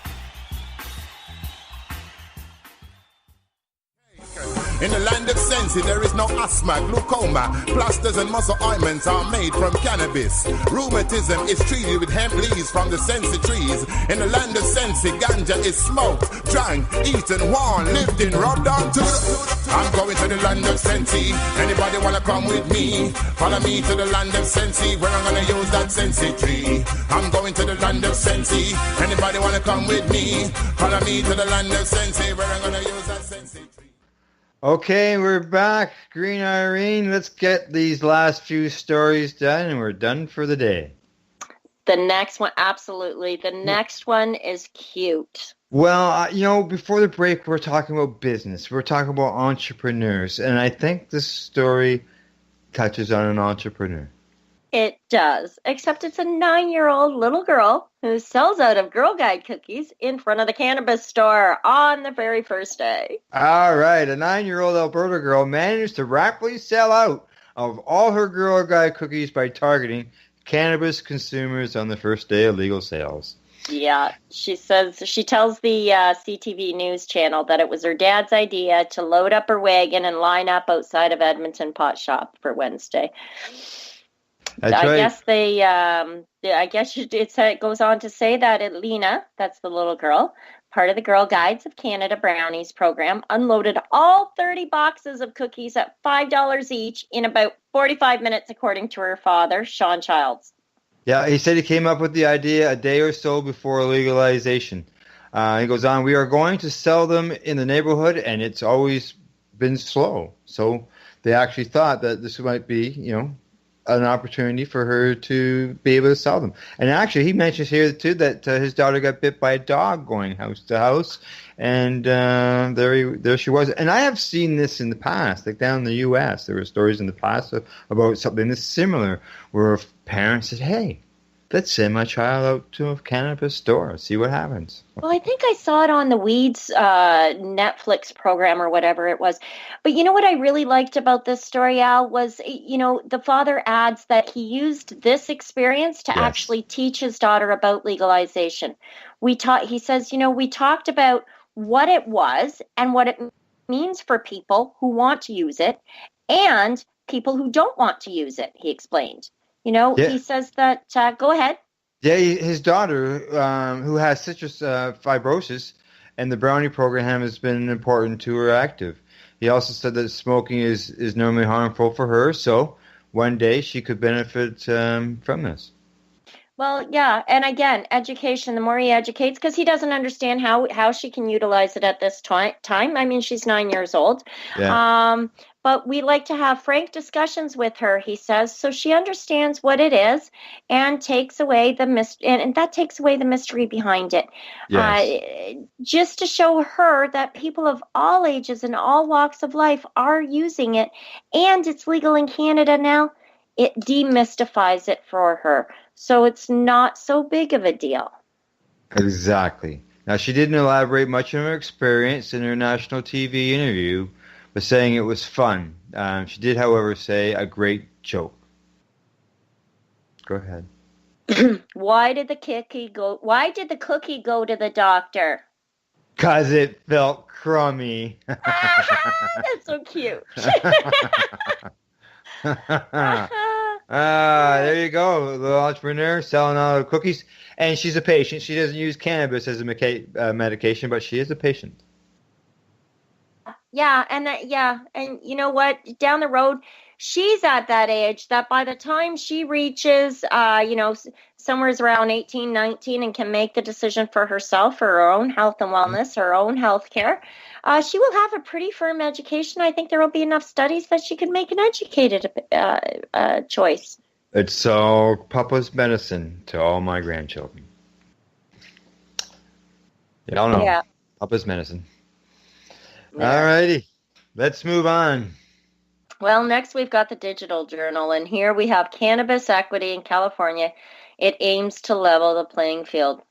In the land of Sensi, there is no asthma, glaucoma. Plasters and muscle ointments are made from cannabis. Rheumatism is treated with hemp leaves from the Sensi trees. In the land of Sensi, ganja is smoked, drank, eaten, worn, lived in, rubbed on to the... I'm going to the land of Sensi. Anybody wanna come with me? Follow me to the land of Sensi, where I'm gonna use that Sensi tree. I'm going to the land of Sensi. Anybody wanna come with me? Follow me to the land of Sensi, where I'm gonna use that Sensi tree. Okay, we're back. Green Irene, let's get these last few stories done, and we're done for the day. The next one, absolutely. The next one is cute. Well, before the break, we're talking about business. We're talking about entrepreneurs, and I think this story touches on an entrepreneur. It does, except it's a 9-year-old little girl who sells out of Girl Guide cookies in front of the cannabis store on the very first day. All right, a 9-year-old Alberta girl managed to rapidly sell out of all her Girl Guide cookies by targeting cannabis consumers on the first day of legal sales. Yeah, she tells the CTV News channel that it was her dad's idea to load up her wagon and line up outside of Edmonton Pot Shop for Wednesday. That's right. It goes on to say that Lena, that's the little girl, part of the Girl Guides of Canada Brownies program, unloaded all 30 boxes of cookies at $5 each in about 45 minutes, according to her father, Sean Childs. Yeah, he said he came up with the idea a day or so before legalization. He goes on, we are going to sell them in the neighborhood, and it's always been slow. So they actually thought that this might be, an opportunity for her to be able to sell them. And actually, he mentions here, too, that his daughter got bit by a dog going house to house, and there she was. And I have seen this in the past, like down in the U.S. There were stories in the past about something that's similar, where parents said, hey, let's send my child out to a cannabis store, see what happens. Well, I think I saw it on the Weeds Netflix program or whatever it was. But you know what I really liked about this story, Al, was, the father adds that he used this experience to actually teach his daughter about legalization. He says, we talked about what it was and what it means for people who want to use it and people who don't want to use it, he explained. He says that, go ahead. Yeah, his daughter, who has citrus fibrosis, and the Brownie program has been important to her active. He also said that smoking is normally harmful for her, so one day she could benefit from this. Well, yeah, and again, education, the more he educates, because he doesn't understand how she can utilize it at this time. I mean, she's 9 years old. Yeah. But we like to have frank discussions with her, he says, so she understands what it is and takes away the and that takes away the mystery behind it. Yes. Just to show her that people of all ages and all walks of life are using it, and it's legal in Canada now. It demystifies it for her. So it's not so big of a deal. Exactly. Now, she didn't elaborate much on her experience in her national TV interview, but saying it was fun. She did, however, say a great joke. Go ahead. Why did the cookie go to the doctor? 'Cause it felt crummy. That's so cute. There you go, the little entrepreneur selling all the cookies. And she's a patient. She doesn't use cannabis as a medication, but she is a patient. Yeah, and you know what? Down the road, she's at that age that by the time she reaches, somewhere around 18, 19, and can make the decision for herself, for her own health and wellness, her own health care, she will have a pretty firm education. I think there will be enough studies that she can make an educated choice. It's all Papa's medicine to all my grandchildren. Y'all know. Yeah. Papa's medicine. Yeah. All righty. Let's move on. Well, next we've got the Digital Journal, and here we have Cannabis Equity in California. It aims to level the playing field.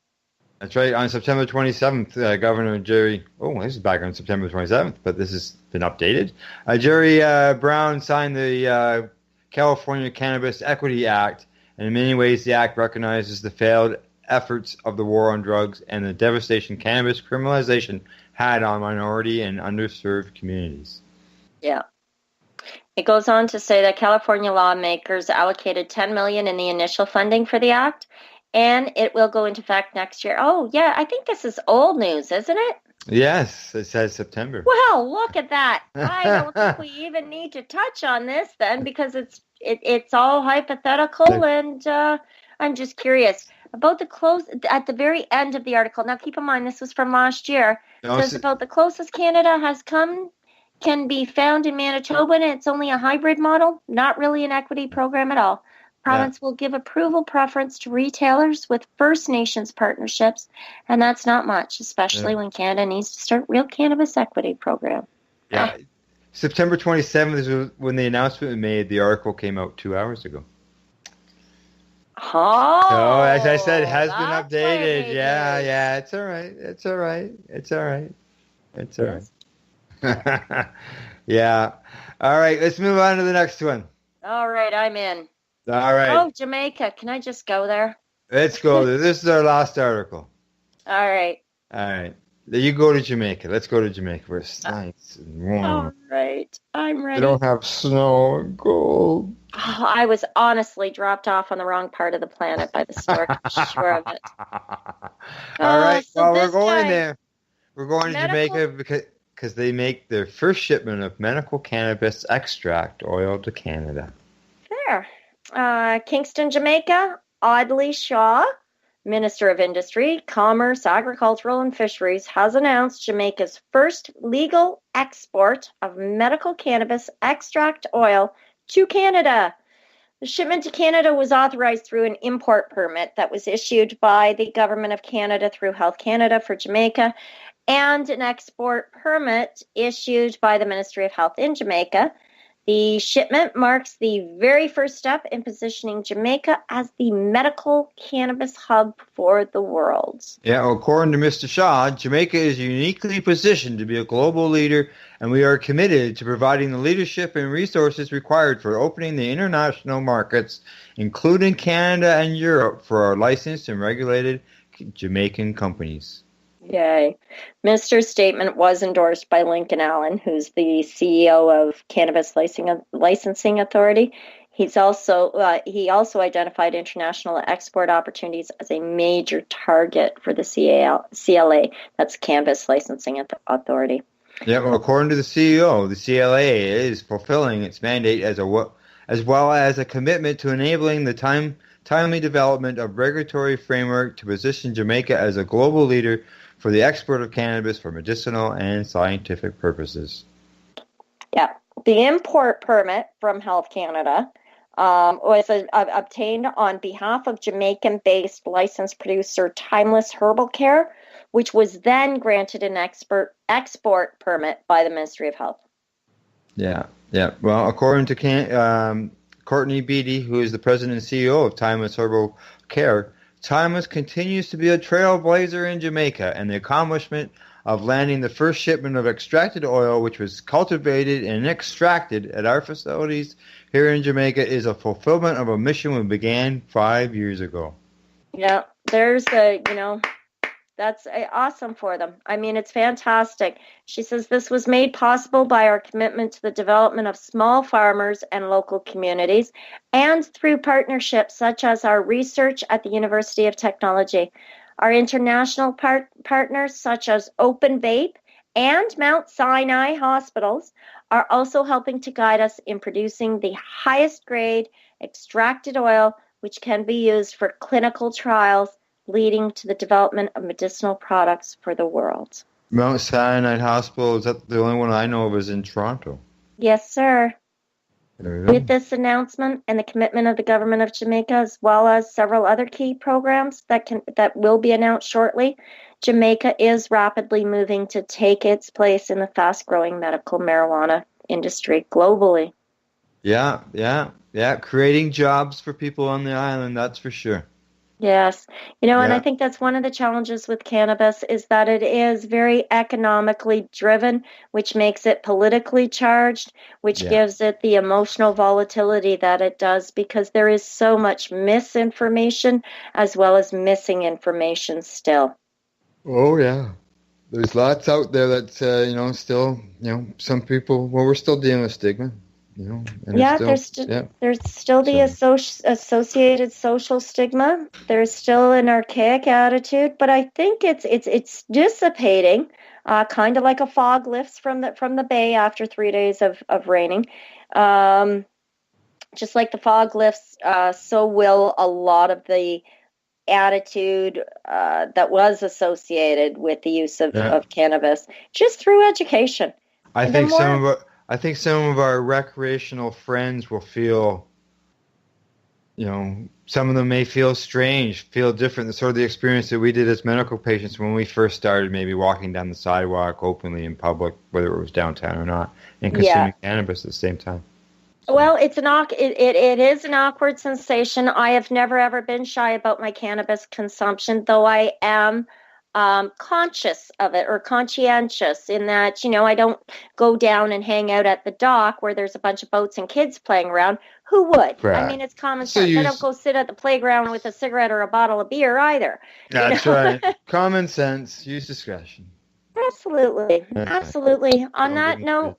That's right. On September 27th, Governor Jerry... Oh, this is back on September 27th, but this has been updated. Jerry Brown signed the California Cannabis Equity Act, and in many ways the act recognizes the failed efforts of the war on drugs and the devastation cannabis criminalization had on minority and underserved communities. Yeah. It goes on to say that California lawmakers allocated $10 million in the initial funding for the act, and it will go into effect next year. Oh, yeah, I think this is old news, isn't it? Yes, it says September. Well, look at that. I don't think we even need to touch on this then, because it's all hypothetical, and I'm just curious about the close at the very end of the article. Now, keep in mind, this was from last year. It says about the closest Canada has come can be found in Manitoba, and it's only a hybrid model, not really an equity program at all. Province will give approval preference to retailers with First Nations partnerships, and that's not much, especially when Canada needs to start real cannabis equity program. Yeah. September 27th is when the announcement was made. The article came out 2 hours ago. Oh, so, as I said, it has been updated. Yeah, it's all right. It's all right. Yeah. All right, let's move on to the next one. All right, I'm in. All right. Oh, Jamaica. Can I just go there? Let's go there. This is our last article. All right. All right. You go to Jamaica. Let's go to Jamaica where it's nice and warm. All right. I'm ready. They don't have snow and cold. Oh, I was honestly dropped off on the wrong part of the planet by the stork. I'm sure of it. All right. So Well, we're this going time, there. We're going to Jamaica because they make their first shipment of medical cannabis extract oil to Canada. There. Kingston, Jamaica. Audley Shaw, Minister of Industry, Commerce, Agricultural and Fisheries, has announced Jamaica's first legal export of medical cannabis extract oil to Canada. The shipment to Canada was authorized through an import permit that was issued by the Government of Canada through Health Canada for Jamaica, and an export permit issued by the Ministry of Health in Jamaica. The shipment marks the very first step in positioning Jamaica as the medical cannabis hub for the world. Yeah, well, according to Mr. Shaw, Jamaica is uniquely positioned to be a global leader, and we are committed to providing the leadership and resources required for opening the international markets, including Canada and Europe, for our licensed and regulated Jamaican companies. Yay. Minister's statement was endorsed by Lincoln Allen, who's the CEO of Cannabis Licensing Authority. He also identified international export opportunities as a major target for the CLA, that's Cannabis Licensing Authority. Yeah, well, according to the CEO, the CLA is fulfilling its mandate as well as a commitment to enabling the timely development of regulatory framework to position Jamaica as a global leader for the export of cannabis for medicinal and scientific purposes. Yeah. The import permit from Health Canada was obtained on behalf of Jamaican-based licensed producer Timeless Herbal Care, which was then granted an export permit by the Ministry of Health. Yeah. Well, according to Courtney Beattie, who is the president and CEO of Timeless Herbal Care, Timeless continues to be a trailblazer in Jamaica, and the accomplishment of landing the first shipment of extracted oil, which was cultivated and extracted at our facilities here in Jamaica, is a fulfillment of a mission we began 5 years ago. Yeah, that's awesome for them. I mean, it's fantastic. She says this was made possible by our commitment to the development of small farmers and local communities, and through partnerships such as our research at the University of Technology. Our international partners such as Open Vape and Mount Sinai Hospitals are also helping to guide us in producing the highest grade extracted oil, which can be used for clinical trials, leading to the development of medicinal products for the world. Mount Sinai Hospital, is that the only one I know of is in Toronto? Yes, sir. There we go. With this announcement and the commitment of the government of Jamaica, as well as several other key programs that will be announced shortly, Jamaica is rapidly moving to take its place in the fast-growing medical marijuana industry globally. Yeah. Creating jobs for people on the island, that's for sure. Yes. And I think that's one of the challenges with cannabis is that it is very economically driven, which makes it politically charged, which gives it the emotional volatility that it does, because there is so much misinformation as well as missing information still. Oh, yeah. There's lots out there that, still, some people, we're still dealing with stigma. There's still the associated social stigma. There's still an archaic attitude, but I think it's dissipating, kind of like a fog lifts from the bay after 3 days of raining. Just like the fog lifts, so will a lot of the attitude that was associated with the use of cannabis, just through education. I think some of our recreational friends will feel, some of them may feel strange, feel different. Sort of the experience that we did as medical patients when we first started maybe walking down the sidewalk openly in public, whether it was downtown or not, and consuming cannabis at the same time. Well, it is an awkward sensation. I have never, ever been shy about my cannabis consumption, though I am conscious of it or conscientious in that, I don't go down and hang out at the dock where there's a bunch of boats and kids playing around. Who would? Right. I mean, it's common sense. I don't go sit at the playground with a cigarette or a bottle of beer either. That's right. Common sense. Use discretion. Absolutely. Absolutely. On that note,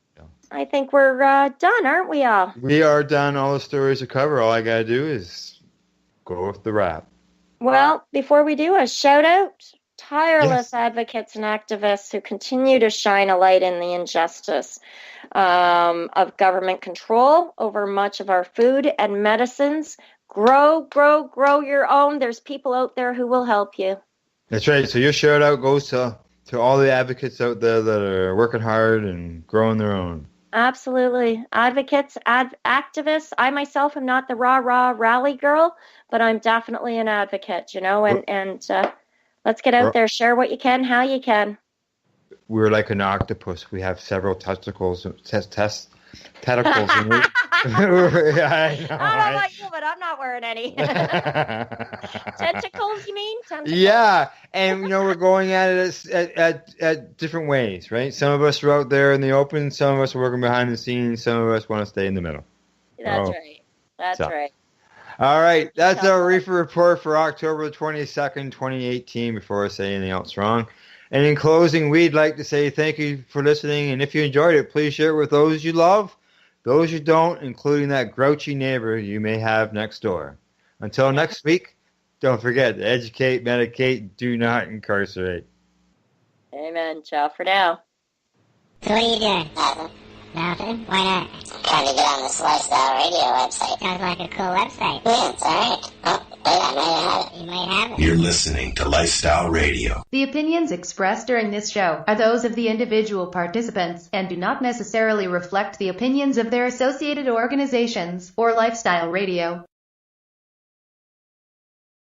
I think we're done, aren't we all? We are done. All the stories to cover. All I got to do is go with the wrap. Well, before we do, a shout out. Tireless advocates and activists who continue to shine a light in the injustice of government control over much of our food and medicines. Grow your own. There's people out there who will help you. That's right. So your shout out goes to all the advocates out there that are working hard and growing their own. Absolutely. Advocates, activists. I myself am not the rah-rah rally girl, but I'm definitely an advocate, and let's get out there, share what you can, how you can. We're like an octopus. We have several testicles. Tentacles. I know, I don't know about you, but I'm not wearing any. Tentacles, you mean? Tentacles? Yeah, and we're going at it at different ways, right? Some of us are out there in the open. Some of us are working behind the scenes. Some of us want to stay in the middle. That's right. That's right. All right, that's our Reefer Report for October 22nd, 2018, before I say anything else wrong. And in closing, we'd like to say thank you for listening, and if you enjoyed it, please share it with those you love, those you don't, including that grouchy neighbor you may have next door. Until next week, don't forget to educate, medicate, do not incarcerate. Amen. Ciao for now. So what are you doing? Nothing? Why not? Trying to get on this Lifestyle Radio website. Sounds like a cool website. Yeah, it's alright. Oh, wait, I might have it. You might have it. You're listening to Lifestyle Radio. The opinions expressed during this show are those of the individual participants and do not necessarily reflect the opinions of their associated organizations or Lifestyle Radio.